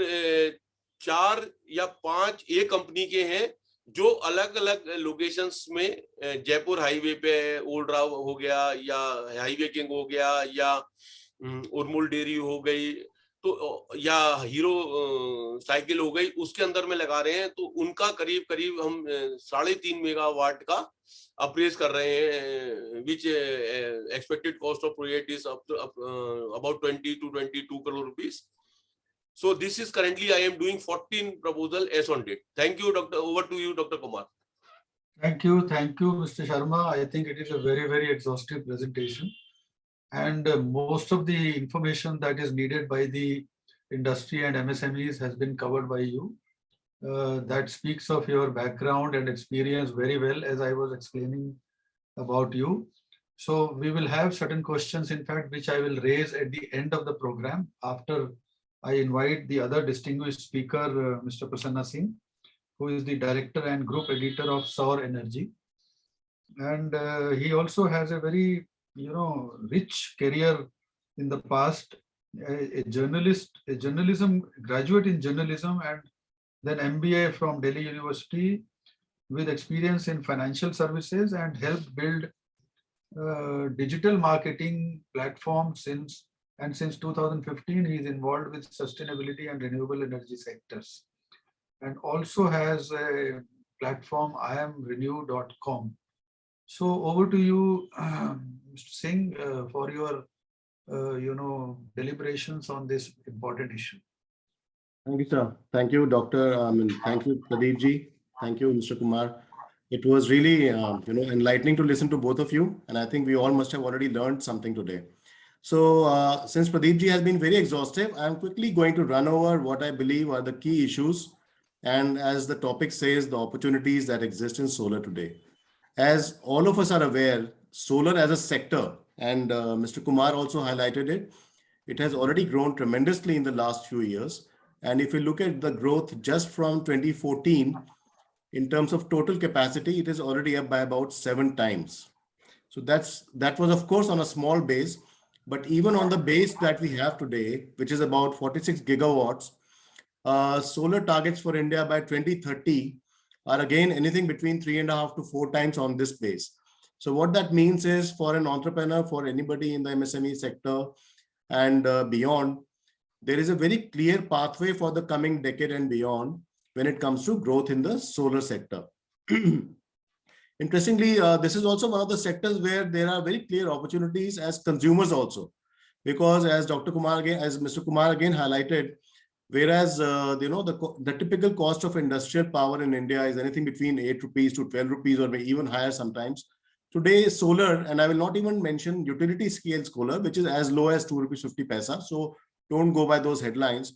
4 या 5 एक कंपनी के हैं जो अलग अलग लोकेशंस में, जयपुर हाईवे पे ओल्ड राव हो गया या हाईवे किंग हो गया या उर्मुल डेयरी हो गई तो या हीरो साइकिल हो गई, उसके अंदर में लगा रहे हैं। तो उनका करीब हम 3.5 मेगावाट का अप्रेस कर रहे हैं, which expected cost of project is about 20 to 22 crore rupees. So this is currently I am doing 14 proposal as on date. Thank you, Doctor. Over to you, Dr. Kumar. Thank you, Mr. Sharma. I think it is a very exhaustive presentation, and most of the information that is needed by the industry and MSMEs has been covered by you. That speaks of your background and experience very well, as I was explaining about you. So we will have certain questions, in fact, which I will raise at the end of the program after I invite the other distinguished speaker, Mr. Prasanna Singh, who is the director and group editor of Saur Energy. And he also has a very, rich career in the past, a journalism graduate in journalism, and then MBA from Delhi University with experience in financial services, and helped build digital marketing platform since 2015 he is involved with sustainability and renewable energy sectors, and also has a platform iamrenew.com. So over to you, Mr. Singh, for your deliberations on this important issue. Thank you, sir. Thank you, Dr. Thank you, Pradeep ji. Thank you, Mr. Kumar. It was really, enlightening to listen to both of you. And I think we all must have already learned something today. So since Pradeep ji has been very exhaustive, I'm quickly going to run over what I believe are the key issues. And as the topic says, the opportunities that exist in solar today. As all of us are aware, solar as a sector, and Mr. Kumar also highlighted it, it has already grown tremendously in the last few years. And if you look at the growth just from 2014, in terms of total capacity, it is already up by about 7 times. So that was, of course, on a small base. But even on the base that we have today, which is about 46 gigawatts, solar targets for India by 2030 are again anything between 3.5 to 4 times on this base. So what that means is, for an entrepreneur, for anybody in the MSME sector and beyond, there is a very clear pathway for the coming decade and beyond when it comes to growth in the solar sector. Interestingly, this is also one of the sectors where there are very clear opportunities as consumers also, because as Dr. Kumar again, as Mr. Kumar again highlighted, whereas the typical cost of industrial power in India is anything between 8 rupees to 12 rupees or even higher sometimes. Today, solar, and I will not even mention utility scale solar, which is as low as 2 rupees 50 paisa. So don't go by those headlines.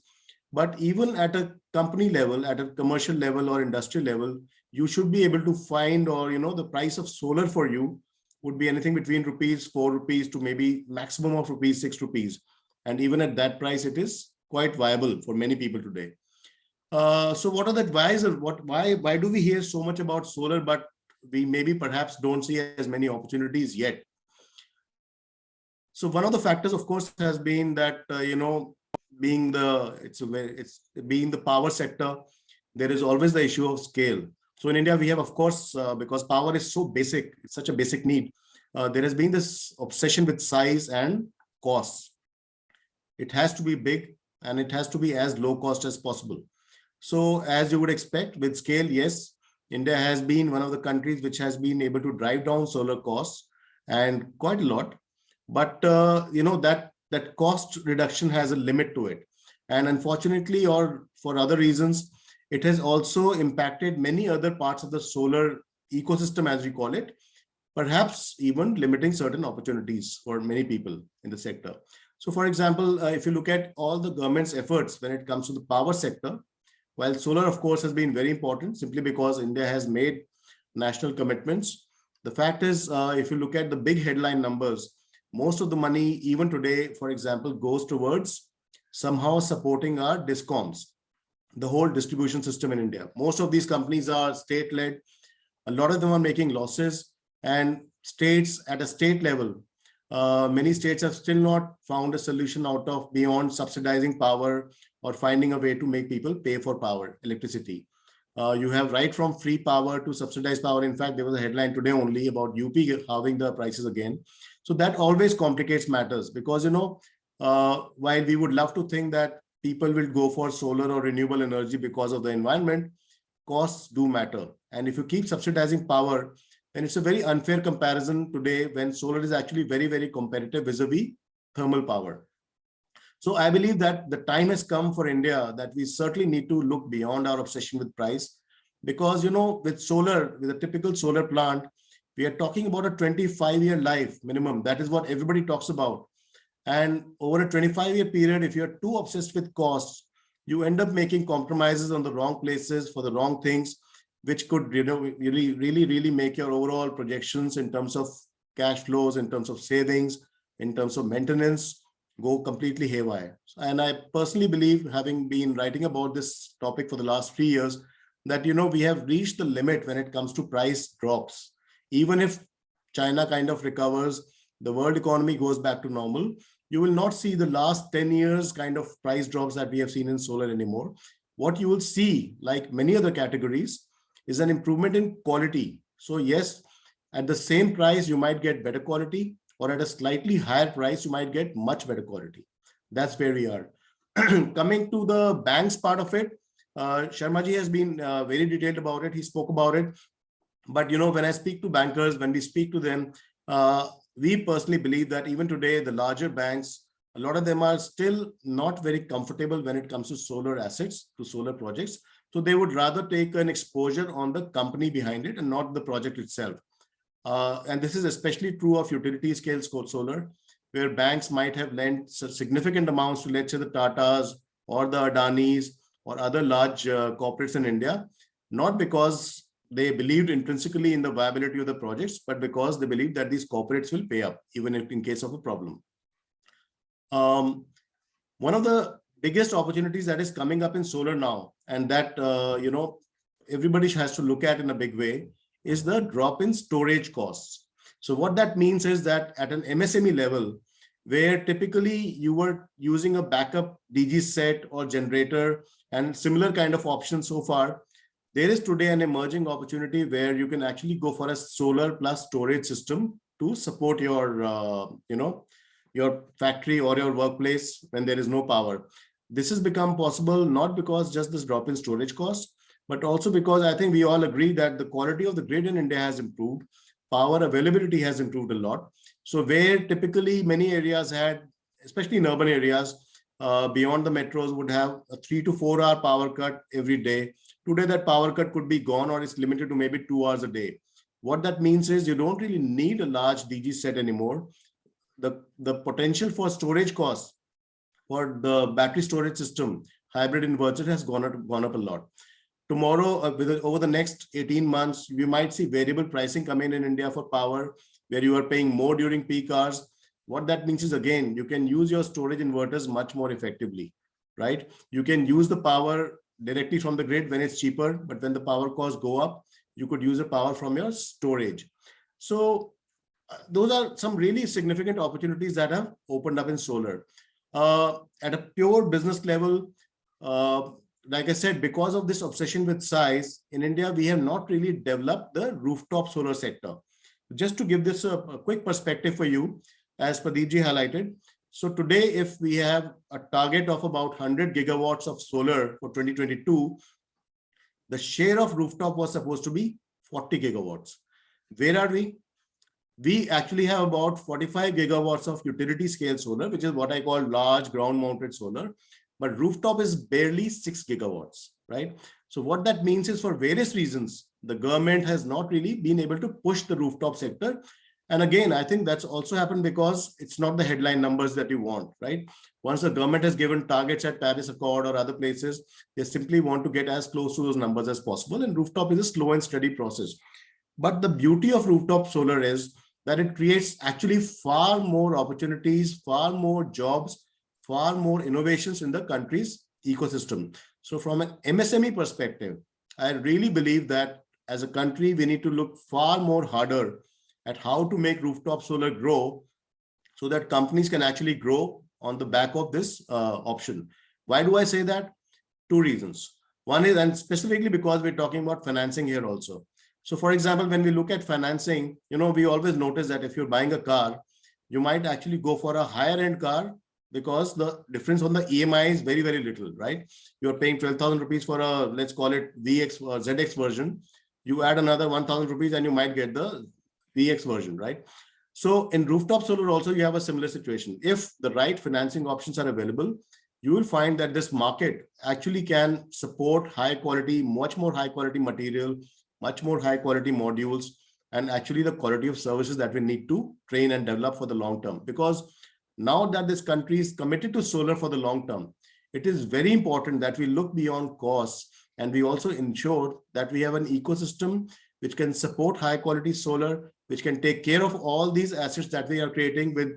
But even at a company level, at a commercial level or industrial level, you should be able to find, or the price of solar for you would be anything between rupees 4 rupees to maybe maximum of rupees 6 rupees. And even at that price, it is quite viable for many people today. So what are the advisors? Why do we hear so much about solar, but we maybe perhaps don't see as many opportunities yet? So one of the factors, of course, has been that being the power sector, there is always the issue of scale. So in India, we have, of course, because power is so basic, it's such a basic need, there has been this obsession with size and cost. It has to be big and it has to be as low cost as possible. So as you would expect with scale, yes, India has been one of the countries which has been able to drive down solar costs and quite a lot. But that cost reduction has a limit to it. And unfortunately, or for other reasons, it has also impacted many other parts of the solar ecosystem, as we call it, perhaps even limiting certain opportunities for many people in the sector. So for example, if you look at all the government's efforts when it comes to the power sector, while solar, of course, has been very important simply because India has made national commitments, the fact is, if you look at the big headline numbers, most of the money, even today, for example, goes towards somehow supporting our DISCOMs, the whole distribution system in India. Most of these companies are state-led. A lot of them are making losses, and states at a state level, many states have still not found a solution out of beyond subsidizing power or finding a way to make people pay for power, electricity. You have right from free power to subsidized power. In fact, there was a headline today only about UP halving the prices again. So that always complicates matters because, while we would love to think that people will go for solar or renewable energy because of the environment, costs do matter. And if you keep subsidizing power, then it's a very unfair comparison today when solar is actually very, very competitive vis-a-vis thermal power. So I believe that the time has come for India that we certainly need to look beyond our obsession with price, because, with solar, with a typical solar plant, we are talking about a 25-year life minimum. That is what everybody talks about. And over a 25-year period, if you're too obsessed with costs, you end up making compromises on the wrong places for the wrong things, which could really make your overall projections in terms of cash flows, in terms of savings, in terms of maintenance, go completely haywire. And I personally believe, having been writing about this topic for the last 3 years, that we have reached the limit when it comes to price drops. Even if China kind of recovers, the world economy goes back to normal, you will not see the last 10 years kind of price drops that we have seen in solar anymore. What you will see, like many other categories, is an improvement in quality. So yes, at the same price, you might get better quality, or at a slightly higher price, you might get much better quality. That's where we are. Coming to the banks part of it, Sharma ji has been very detailed about it. He spoke about it. But when I speak to bankers, when we speak to them, we personally believe that even today, the larger banks a lot of them are still not very comfortable when it comes to solar assets, to solar projects. So they would rather take an exposure on the company behind it and not the project itself. And this is especially true of utility scale solar, where banks might have lent significant amounts to, let's say, the Tatas or the Adanis or other large corporates in India, not because they believed intrinsically in the viability of the projects, but because they believe that these corporates will pay up, even if in case of a problem. One of the biggest opportunities that is coming up in solar now, and that everybody has to look at in a big way, is the drop in storage costs. So what that means is that at an MSME level, where typically you were using a backup DG set or generator and similar kind of options so far, there is today an emerging opportunity where you can actually go for a solar plus storage system to support your, your factory or your workplace when there is no power. This has become possible not because just this drop in storage costs, but also because I think we all agree that the quality of the grid in India has improved. Power availability has improved a lot. So where typically many areas had, especially in urban areas, beyond the metros, would have a 3 to 4 hour power cut every day. Today, that power cut could be gone or it's limited to maybe 2 hours a day. What that means is you don't really need a large DG set anymore. The potential for storage costs for the battery storage system, hybrid inverter, has gone up a lot. Tomorrow, over the next 18 months, we might see variable pricing come in India for power, where you are paying more during peak hours. What that means is, again, you can use your storage inverters much more effectively, right? You can use the power directly from the grid when it's cheaper, but when the power costs go up, you could use the power from your storage. So those are some really significant opportunities that have opened up in solar. At a pure business level, like I said, because of this obsession with size, in India, we have not really developed the rooftop solar sector. Just to give this a quick perspective for you, as Pradeepji highlighted. So today, if we have a target of about 100 gigawatts of solar for 2022, the share of rooftop was supposed to be 40 gigawatts. Where are we? We actually have about 45 gigawatts of utility scale solar, which is what I call large ground mounted solar. But rooftop is barely 6 gigawatts, right? So what that means is, for various reasons, the government has not really been able to push the rooftop sector. And again, I think that's also happened because it's not the headline numbers that you want, right? Once the government has given targets at Paris Accord or other places, they simply want to get as close to those numbers as possible. And rooftop is a slow and steady process. But the beauty of rooftop solar is that it creates actually far more opportunities, far more jobs, far more innovations in the country's ecosystem. So from an MSME perspective, I really believe that as a country, we need to look far more harder at how to make rooftop solar grow so that companies can actually grow on the back of this option. Why do I say that? Two reasons. One is, and specifically because we're talking about financing here also. So for example, when we look at financing, we always notice that if you're buying a car, you might actually go for a higher end car because the difference on the EMI is very, very little, right? You're paying 12,000 rupees for a, let's call it VX or ZX version. You add another 1,000 rupees and you might get the VX version, right? So in rooftop solar also, you have a similar situation. If the right financing options are available, you will find that this market actually can support high quality, much more high quality material, much more high quality modules, and actually the quality of services that we need to train and develop for the long term. Because now that this country is committed to solar for the long term, it is very important that we look beyond costs and we also ensure that we have an ecosystem which can support high quality solar, which can take care of all these assets that we are creating with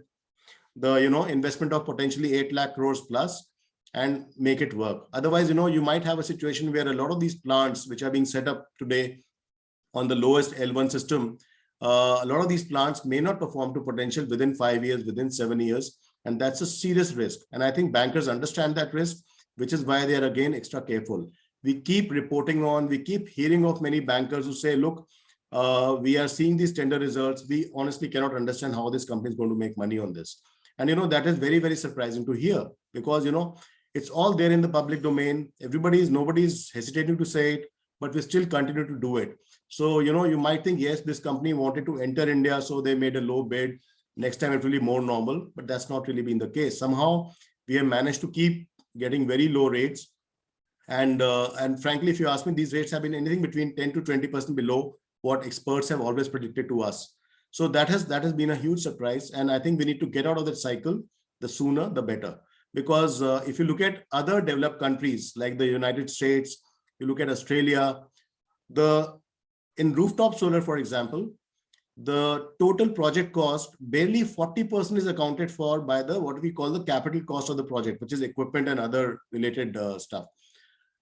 the investment of potentially 8 lakh crores plus, and make it work. Otherwise, you might have a situation where a lot of these plants which are being set up today on the lowest L1 system, a lot of these plants may not perform to potential within 5 years, within 7 years, and that's a serious risk. And I think bankers understand that risk, which is why they are again extra careful. We keep reporting on, we keep hearing of many bankers who say, look, we are seeing these tender results. We honestly cannot understand how this company is going to make money on this. And that is very, very surprising to hear because, it's all there in the public domain. Nobody's hesitating to say it, but we still continue to do it. So, you might think, yes, this company wanted to enter India, so they made a low bid. next time it will be more normal, but that's not really been the case. Somehow we have managed to keep getting very low rates. And frankly, if you ask me, these rates have been anything between 10 to 20% below what experts have always predicted to us. So that has been a huge surprise. And I think we need to get out of that cycle. The sooner, the better. Because if you look at other developed countries like the United States, you look at Australia, in rooftop solar, for example, the total project cost, barely 40% is accounted for by what we call the capital cost of the project, which is equipment and other related stuff.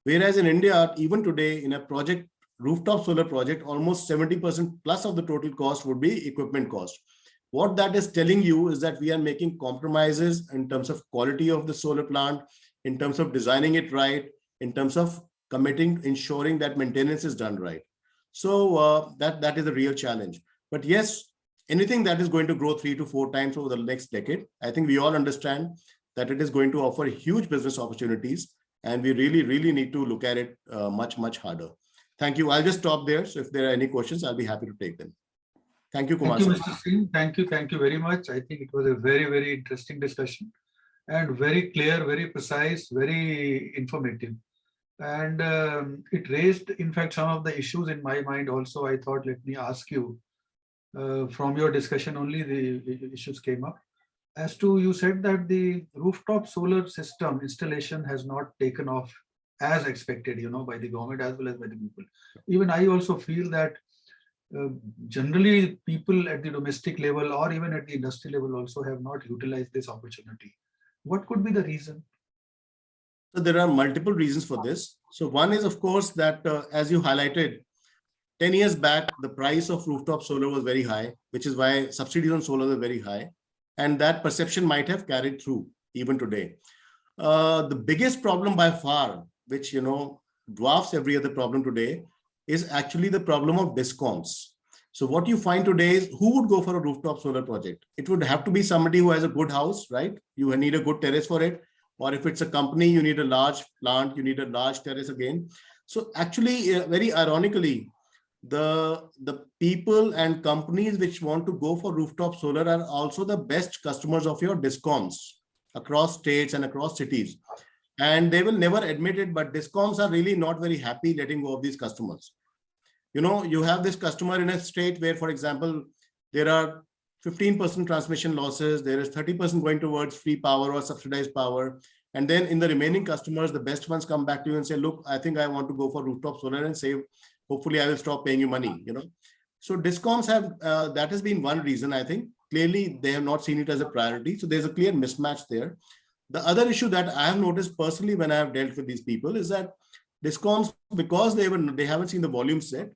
Whereas in India, even today, in a project, rooftop solar project, almost 70% plus of the total cost would be equipment cost. What that is telling you is that we are making compromises in terms of quality of the solar plant, in terms of designing it right, in terms of ensuring that maintenance is done right. So that is a real challenge. But yes, anything that is going to grow 3 to 4 times over the next decade, I think we all understand that it is going to offer huge business opportunities, and we really, really need to look at it much, much harder. Thank you. I'll just stop there. So if there are any questions, I'll be happy to take them. Thank you, Kumar. Thank you, Mr. Singh. Thank you very much. I think it was a very, very interesting discussion and very clear, very precise, very informative. And it raised, in fact, some of the issues in my mind also. I thought, let me ask you, from your discussion only, the issues came up. As to, you said that the rooftop solar system installation has not taken off as expected, by the government as well as by the people. Even I also feel that generally people at the domestic level or even at the industry level also have not utilized this opportunity. What could be the reason? So there are multiple reasons for this. So one is, of course, that as you highlighted, 10 years back, the price of rooftop solar was very high, which is why subsidies on solar are very high. And that perception might have carried through even today. The biggest problem by far, which, dwarfs every other problem today, is actually the problem of DISCOMs. So what you find today is, who would go for a rooftop solar project? It would have to be somebody who has a good house, right? You need a good terrace for it. Or if it's a company, you need a large plant, you need a large terrace again. So actually, very ironically, the people and companies which want to go for rooftop solar are also the best customers of your DISCOMs across states and across cities. And they will never admit it, but DISCOMs are really not very happy letting go of these customers. You have this customer in a state where, for example, there are 15% transmission losses, there is 30% going towards free power or subsidized power. And then in the remaining customers, the best ones come back to you and say, look, I think I want to go for rooftop solar and save. Hopefully I will stop paying you money, So DISCOMs have, that has been one reason, I think. Clearly, they have not seen it as a priority. So there's a clear mismatch there. The other issue that I have noticed personally when I have dealt with these people is that DISCOMs, because they haven't seen the volumes yet,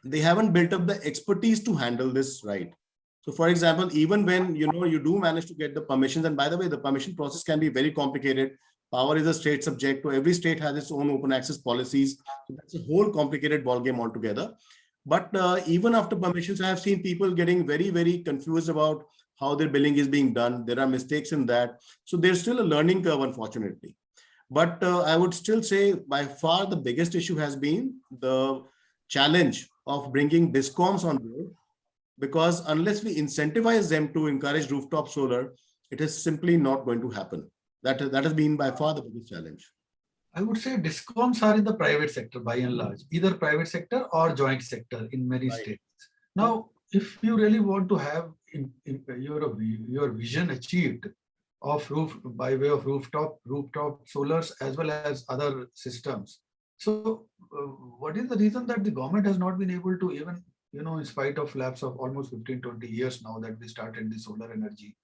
they haven't built up the expertise to handle this right. So for example, even when you do manage to get the permissions, and by the way, the permission process can be very complicated. Power is a state subject, so every state has its own open access policies. So that's a whole complicated ballgame altogether. But even after permissions, I have seen people getting very, very confused about how their billing is being done. There are mistakes in that. So there's still a learning curve, unfortunately. But I would still say by far the biggest issue has been the challenge of bringing DISCOMs on board, because unless we incentivize them to encourage rooftop solar, it is simply not going to happen. That has been by far the biggest challenge. I would say DISCOMs are in the private sector by and large, either private sector or joint sector in many states. Now, if you really want to have your vision achieved of by way of rooftop solars as well as other systems, so what is the reason that the government has not been able to even, in spite of lapse of almost 15-20 years now that we started the solar energy,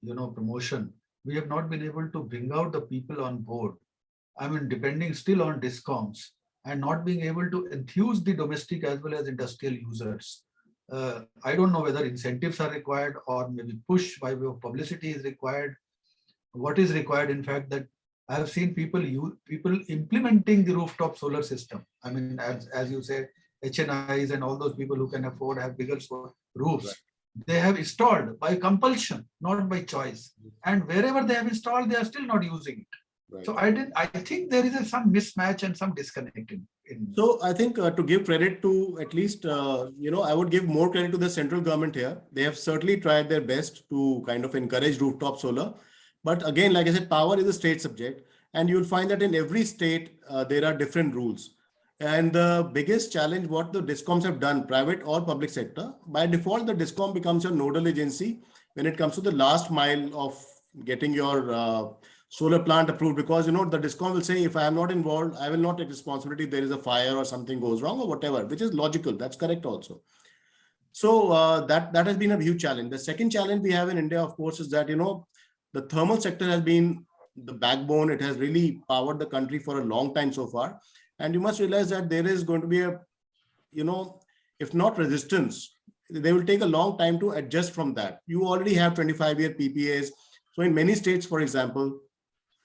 promotion, we have not been able to bring out the people on board. I mean, depending still on DISCOMs and not being able to enthuse the domestic as well as industrial users. I don't know whether incentives are required or maybe push by way of publicity is required. What is required, in fact, that I have seen people implementing the rooftop solar system. I mean, as you say, HNIs and all those people who can afford have bigger roofs. Right. They have installed by compulsion, not by choice. And wherever they have installed, they are still not using it. Right. So I think there is some mismatch and some disconnect in. So I think to give credit to at least, I would give more credit to the central government here. They have certainly tried their best to kind of encourage rooftop solar. But again, like I said, power is a state subject. And you'll find that in every state, there are different rules. And the biggest challenge, what the DISCOMs have done, private or public sector, by default, the DISCOM becomes your nodal agency when it comes to the last mile of getting your solar plant approved, because the DISCOM will say, if I am not involved, I will not take responsibility if there is a fire or something goes wrong or whatever, which is logical. That's correct also. So that has been a huge challenge. The second challenge we have in India, of course, is that the thermal sector has been the backbone. It has really powered the country for a long time so far. And you must realize that there is going to be a, if not resistance, they will take a long time to adjust from that. You already have 25-year PPAs. So in many states, for example,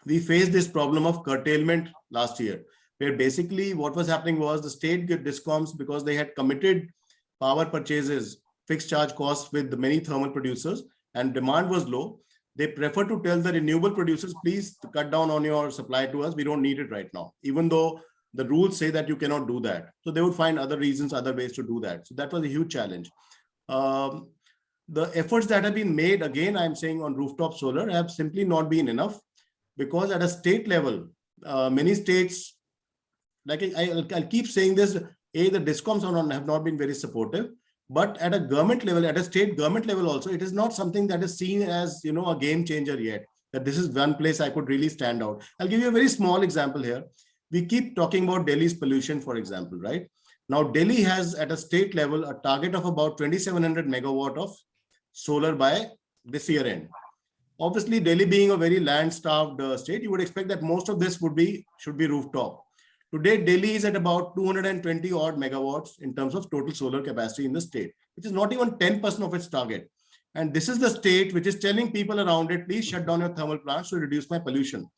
we faced this problem of curtailment last year, where basically what was happening was the state DISCOMs, because they had committed power purchases, fixed charge costs with the many thermal producers, and demand was low. They prefer to tell the renewable producers, please cut down on your supply to us. We don't need it right now, even though the rules say that you cannot do that. So they would find other reasons, other ways to do that. So that was a huge challenge. The efforts that have been made, again, I'm saying on rooftop solar, have simply not been enough, because at a state level, many states, like I'll keep saying this, the DISCOMs have not been very supportive, but at a government level, at a state government level also, it is not something that is seen as, a game changer yet, that this is one place I could really stand out. I'll give you a very small example here. We keep talking about Delhi's pollution, for example, right? Now, Delhi has at a state level a target of about 2,700 megawatt of solar by this year end. Obviously, Delhi being a very land-starved state, you would expect that most of this should be rooftop. Today, Delhi is at about 220 odd megawatts in terms of total solar capacity in the state, which is not even 10% of its target. And this is the state which is telling people around it, please shut down your thermal plants to reduce my pollution.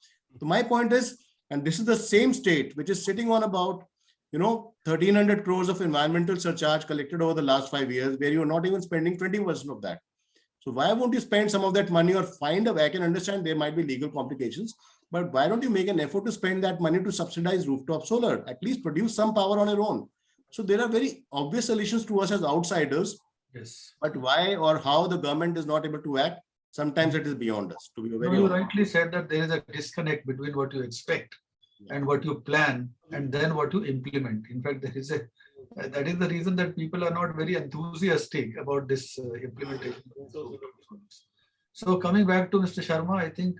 So my point is, and this is the same state which is sitting on about 1,300 crores of environmental surcharge collected over the last 5 years, where you are not even spending 20% of that. So why won't you spend some of that money or find a way? I can understand there might be legal complications, but why don't you make an effort to spend that money to subsidize rooftop solar? At least produce some power on your own. So there are very obvious solutions to us as outsiders. Yes. But why or how the government is not able to act, sometimes it is beyond us, to be very You honest. rightly said that there is a disconnect between what you expect and what you plan and then what you implement. In fact, that is the reason that people are not very enthusiastic about this implementation. So coming back to Mr. Sharma, I think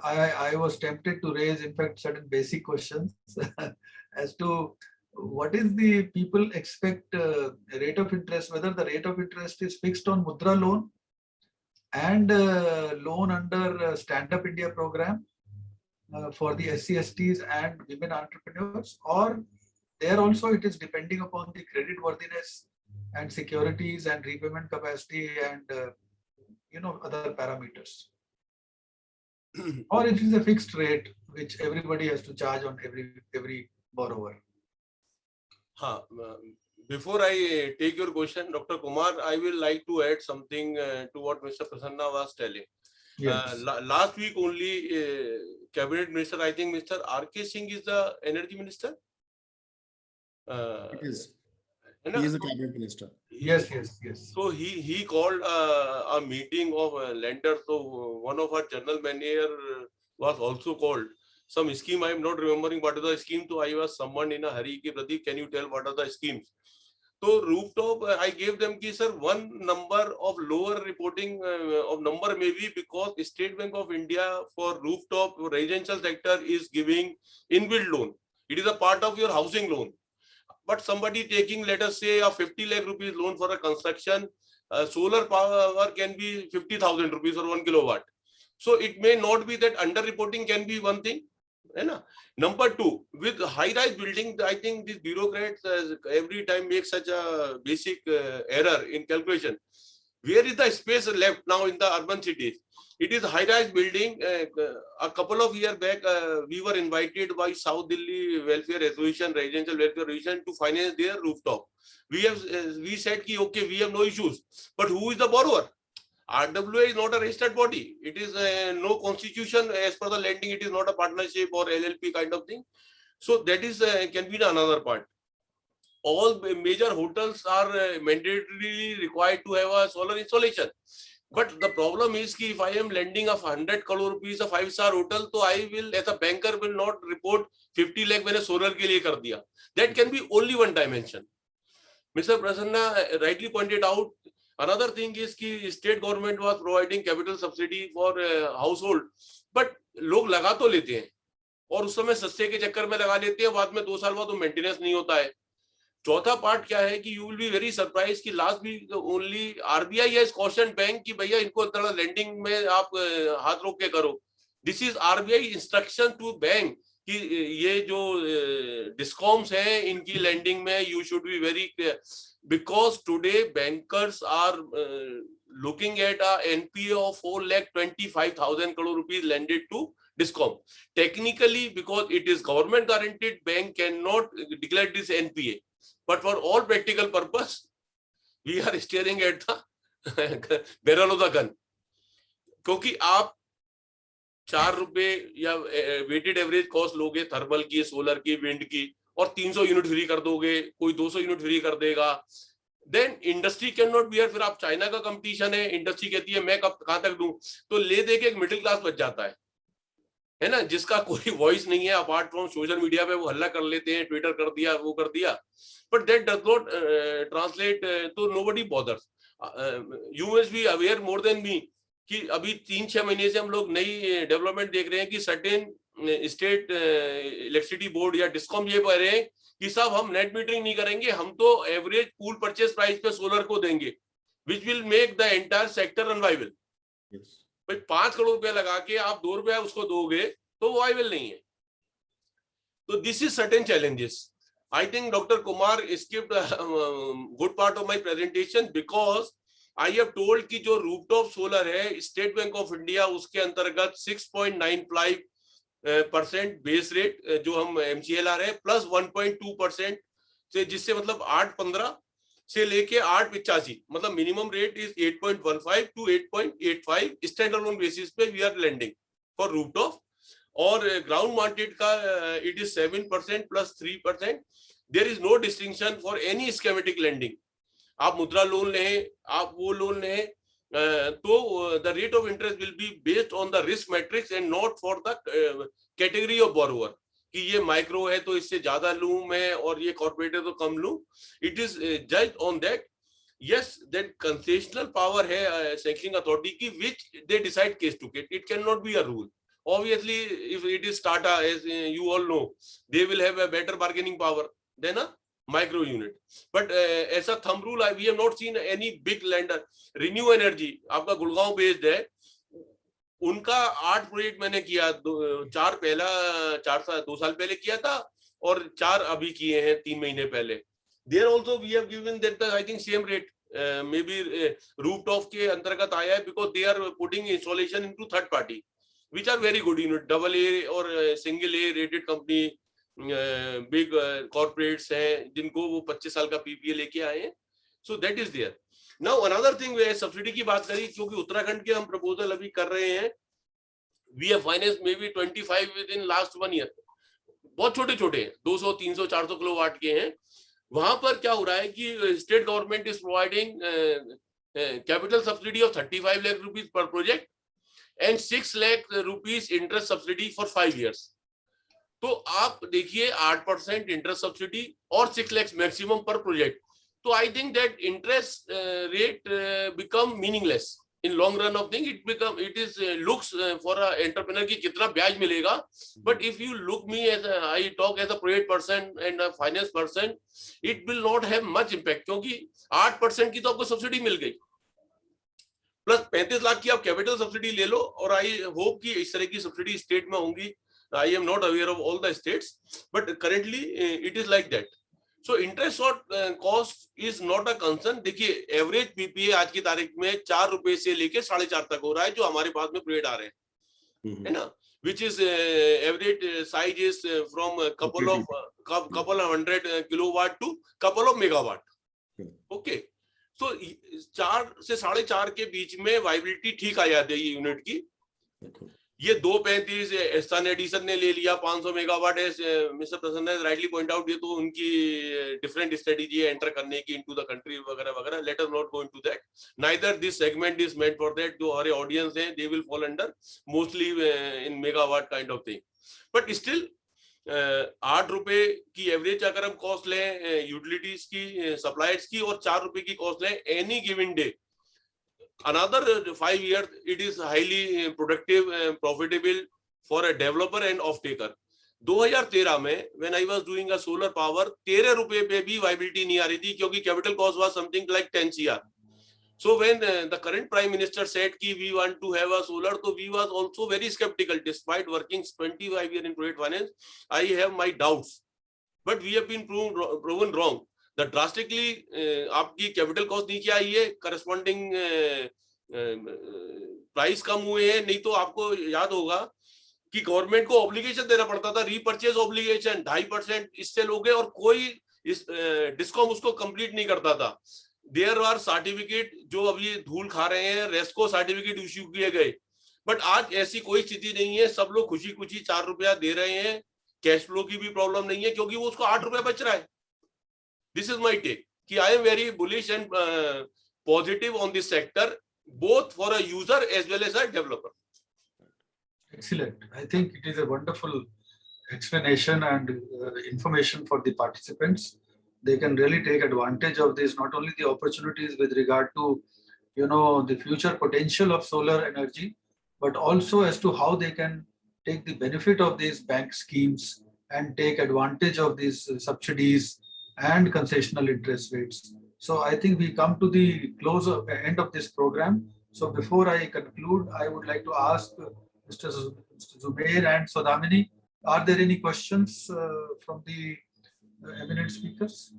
I was tempted to raise, in fact, certain basic questions as to what is the people expect rate of interest, whether the rate of interest is fixed on Mudra loan and loan under Stand Up India program for the SC/STs and women entrepreneurs, or there also it is depending upon the credit worthiness and securities and repayment capacity and other parameters, or it is a fixed rate which everybody has to charge on every borrower. Before I take your question, Dr. Kumar, I will like to add something to what Mr. Prasanna was telling. Yes. Last week only, Cabinet Minister, I think Mr. R.K. Singh is the Energy Minister. It is. He is the cabinet minister. Yes. So he called a meeting of lenders. So one of our general manager was also called. Some scheme I am not remembering what is the scheme. So I was summoned in a hurry. Pradeep, can you tell what are the schemes? So rooftop, I gave them ki sir, one number of lower reporting of number maybe because State Bank of India for rooftop residential sector is giving inbuilt loan. It is a part of your housing loan. But somebody taking, let us say, a 50 lakh rupees loan for a construction, solar power can be 50,000 rupees or 1 kilowatt. So it may not be that under reporting can be one thing. Number two, with high-rise building, I think these bureaucrats every time make such a basic error in calculation. Where is the space left now in the urban cities? It is high-rise building. A couple of years back, we were invited by South Delhi Welfare Association, Residential Welfare Association to finance their rooftop. We said, okay, we have no issues. But who is the borrower? RWA is not a registered body. It is no constitution as per the lending. It is not a partnership or LLP kind of thing. So that is can be another part. All major hotels are mandatorily required to have a solar installation. But the problem is कि if I am lending of 100 crore rupees a 5-star hotel, तो I will as a banker will not report 50 lakh मैंने solar के लिए कर दिया. That can be only one dimension. Mr. Prasanna rightly pointed out. Another thing is कि state government was providing capital subsidy for household, but लोग लगा तो लेते हैं और उस समय सस्ते के चक्कर में लगा लेते हैं, बाद में 2 साल बाद वो मेंटेनेंस नहीं होता है. चौथा पार्ट क्या है कि you will be very surprise कि last week only RBI has cautioned bank कि भैया इनको थोड़ा लेंडिंग में आप हाथ रोक के करो. This is RBI instruction to bank कि ये जो डिस्कॉम्स हैं इनकी लेंडिंग में you should be very clear, because today bankers are looking at a NPA of 4,25,000 crore rupees lended to DISCOM. Technically, because it is government guaranteed, bank cannot declare this NPA. But for all practical purpose, we are staring at the barrel of the gun. क्योंकि आप 4 रुपए या weighted average cost लोगे thermal की, solar की, wind की, और 300 unit free कर दोगे, कोई 200 यूनिट फ्री कर देगा, then industry can not bear. फिर आप चाइना का कंपटीशन है, इंडस्ट्री कहती है मैं कहां तक दूं, तो ले दे के एक मिडिल क्लास बच जाता है ना, जिसका कोई वॉइस नहीं है अपार्ट फ्रॉम सोशल मीडिया पे वो हल्ला कर लेते हैं, ट्विटर कर दिया, वो कर दिया, but that does not translate तो nobody bothers. You must be aware more than me कि अभी 3-6 महीने से हम लोग नई डेवलपमेंट देख रहे हैं कि सर्टेन स्टेट इलेक्ट्रिसिटी बोर्ड या डिस्कॉम ये कह रहे हैं कि साहब हम नेट मीटरिंग नहीं करेंगे, हम तो एवरेज पूल परचेस प्राइस पे सोलर को देंगे, which will make the entire sector unviable. भाई 5 करोड़ रुपया लगा के आप 2 रुपया उसको दोगे तो वाइबल नहीं है. तो this is certain challenges. I think doctor Kumar skipped good part of my presentation because I have told कि जो रूफटॉप सोलर है स्टेट बैंक ऑफ इंडिया उसके अंतर्गत 6.95% बेस रेट जो हम MCLR है प्लस 1.2% से, जिससे मतलब 8.15 से लेके 8.85 मतलब minimum rate is 8.15 to 8.85 stand alone basis पे we are lending for rooftop. और ग्राउंड माउंटेड का it is 7% plus 3%. There is no distinction for any schematic lending. आप मुद्रा लोन लें, आप वो लोन लें, तो the rate of interest will be based on the risk matrix and not for the category of borrower कि ये micro है तो इससे ज्यादा लूं मैं और ये कॉर्पोरेट है तो कम लूं. It is judged on that. Yes, that concessional power है सैंक्शनिंग अथॉरिटी की which they decide case to case. It can not be a rule. Obviously, if it is Tata, as you all know, they will have a better bargaining power than a micro unit. But as a thumb rule, we have not seen any big lender. Renew Energy, आपका Gurgaon based है, उनका 8 project मैंने किया, 2 साल पहले किया था और 4 अभी किए हैं 3 महीने पहले. There also we have given that I think same rate, maybe rooftop के अंतर्गत आया है because they are putting installation into third party. Which are very good unit, double A or single A rated company, big corporates हैं जिनको वो 25 साल का PPA लेके आए हैं. So that is there. Now another thing where subsidy की बात करी, क्योंकि उत्तराखंड के हम प्रपोजल अभी कर रहे हैं, we have financed maybe 25 within last 1 year. बहुत छोटे छोटे हैं, 200, 300, 400 किलोवाट के हैं. वहां पर क्या हो रहा है कि state government is providing capital subsidy of 35 lakh rupees per project and 6 lakh rupees interest subsidy for 5 years. तो आप देखिए 8% इंटरेस्ट सब्सिडी और 6 lakhs मैक्सिमम पर प्रोजेक्ट. तो I think that interest rate become meaningless in long run of thing. It is looks for a entrepreneur की कितना ब्याज मिलेगा, but if you look me as I talk as a project person and a finance person, it will not have much impact, क्योंकि 8% की तो आपको subsidy मिल गई plus 35 lakh की आप कैपिटल सब्सिडी ले लो. और आई होप कि इस तरह की सब्सिडी स्टेट में होंगी. I am not aware of all the states, but currently it is like that. So interest cost is not a concern. देखिए एवरेज पीपीए आज की तारीख में 4 रुपए से लेके 4.5 तक हो रहा है, जो हमारे पास में प्रोजेक्ट आ रहे हैं, है ना, which is average size is from couple of 100 kilowatt to couple of megawatt. Okay. तो 4 से 4.5 के बीच में वाइबिलिटी ठीक आ जाती है ये यूनिट की। ये 235 एस्तान एडिसन ने ले लिया 500 मेगावाट है, मिस्टर प्रसन्न राइटली पॉइंट आउट, ये तो उनकी डिफरेंट स्ट्रेटेजी है एंटर करने की इनटू द कंट्री वगैरह वगैरह। Let us not go into that, neither this segment is meant for that. जो हमारे ऑडियंस है they will fall under mostly in megawatt kind of thing, but still 8 रुपए की एवरेज अगर हम कॉस्ट लें यूटिलिटीज की, सप्लायर्स की, और 4 रुपए की कॉस्ट लें any given day, another 5 years it is highly productive and profitable for a developer and off taker. 2013 में when I was doing a solar power 13 रुपए पे भी viability नहीं आ रही थी, क्योंकि capital cost was something like 10 CR. So when the current prime minister said कि we want to have a solar, so we was also very skeptical. Despite working 25 years in project finance, I have my doubts, but we have been proven wrong. The drastically आपकी capital cost नीचे आई है, corresponding price कम हुए हैं। नहीं तो आपको याद होगा कि गवर्नमेंट को ऑब्लिगेशन देना पड़ता था, रीपर्चेज ऑब्लिगेशन 2.5% इससे लोगे, और कोई इस डिस्कॉम उसको कंप्लीट नहीं करता था। देयर आर सर्टिफिकेट जो अभी धूल खा रहे हैं, रेस्को सर्टिफिकेट इश्यू किए गए, बट आज ऐसी कोई स्थिति नहीं है। सब लोग खुशी खुशी 4 रुपया दे रहे हैं, कैश फ्लो की भी प्रॉब्लम नहीं है, क्योंकि वो उसको 8 रुपया बच रहा है। This is my take. I am very bullish and positive on this sector, both for a user as well as a developer. Excellent. I think it is a wonderful explanation and information for the participants. They can really take advantage of this, not only the opportunities with regard to, the future potential of solar energy, but also as to how they can take the benefit of these bank schemes and take advantage of these subsidies and concessional interest rates. So I think we come to the end of this program. So before I conclude, I would like to ask Mr. Zubair and Sodamini, are there any questions from the eminent speakers?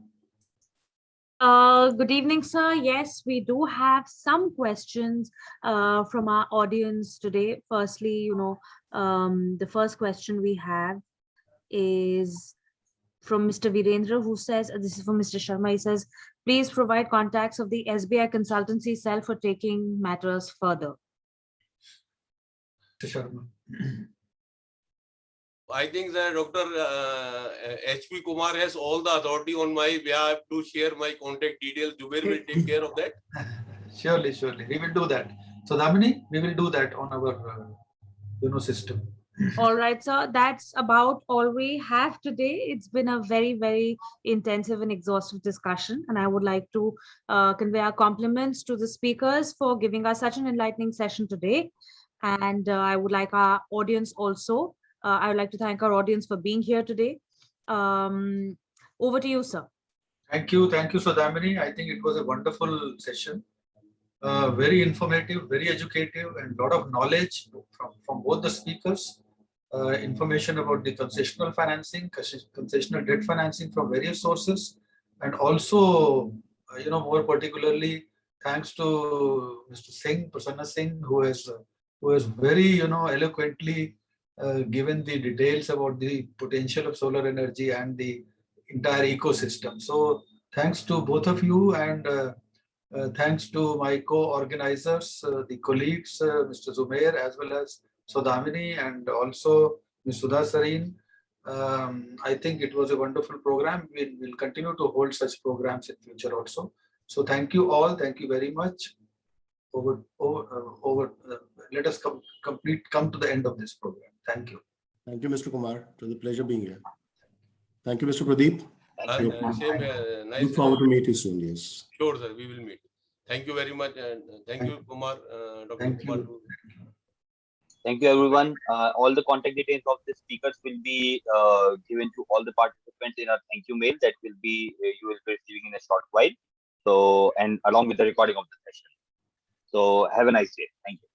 Good evening, sir. Yes, we do have some questions from our audience today. Firstly, the first question we have is from Mr. Virendra, who says, this is from Mr. Sharma, he says, please provide contacts of the SBI consultancy cell for taking matters further. Mr. Sharma. I think that Dr. H.P. Kumar has all the authority on my behalf to share my contact details. Zubair will take care of that. Surely, we will do that. So Damini, we will do that on our system. All right, sir. That's about all we have today. It's been a very, very intensive and exhaustive discussion. And I would like to convey our compliments to the speakers for giving us such an enlightening session today. And I would like our audience also. I would like to thank our audience for being here today. Over to you, sir. Thank you, Sodamini. I think it was a wonderful session. Very informative, very educative, and a lot of knowledge from both the speakers. Information about the concessional financing, concessional debt financing from various sources, and also, more particularly, thanks to Mr. Singh, Prasanna Singh, who has very, eloquently given the details about the potential of solar energy and the entire ecosystem. So, thanks to both of you, and thanks to my co-organizers, the colleagues, Mr. Zubair as well as Sodamini, and also Ms. Sudha Sareen. I think it was a wonderful program. We will continue to hold such programs in future also. So thank you all. Thank you very much. Let us come to the end of this program. Thank you. Thank you, Mr. Kumar. It was a pleasure being here. Thank you, Mr. Pradeep. Nice. Look forward to meet you soon. Yes. Sure, sir. We will meet. Thank you very much, and thank you, Kumar, Dr. Kumar. Thank you, everyone. All the contact details of the speakers will be given to all the participants in a thank you mail that will be you will be receiving in a short while. So, and along with the recording of the session. So, have a nice day. Thank you.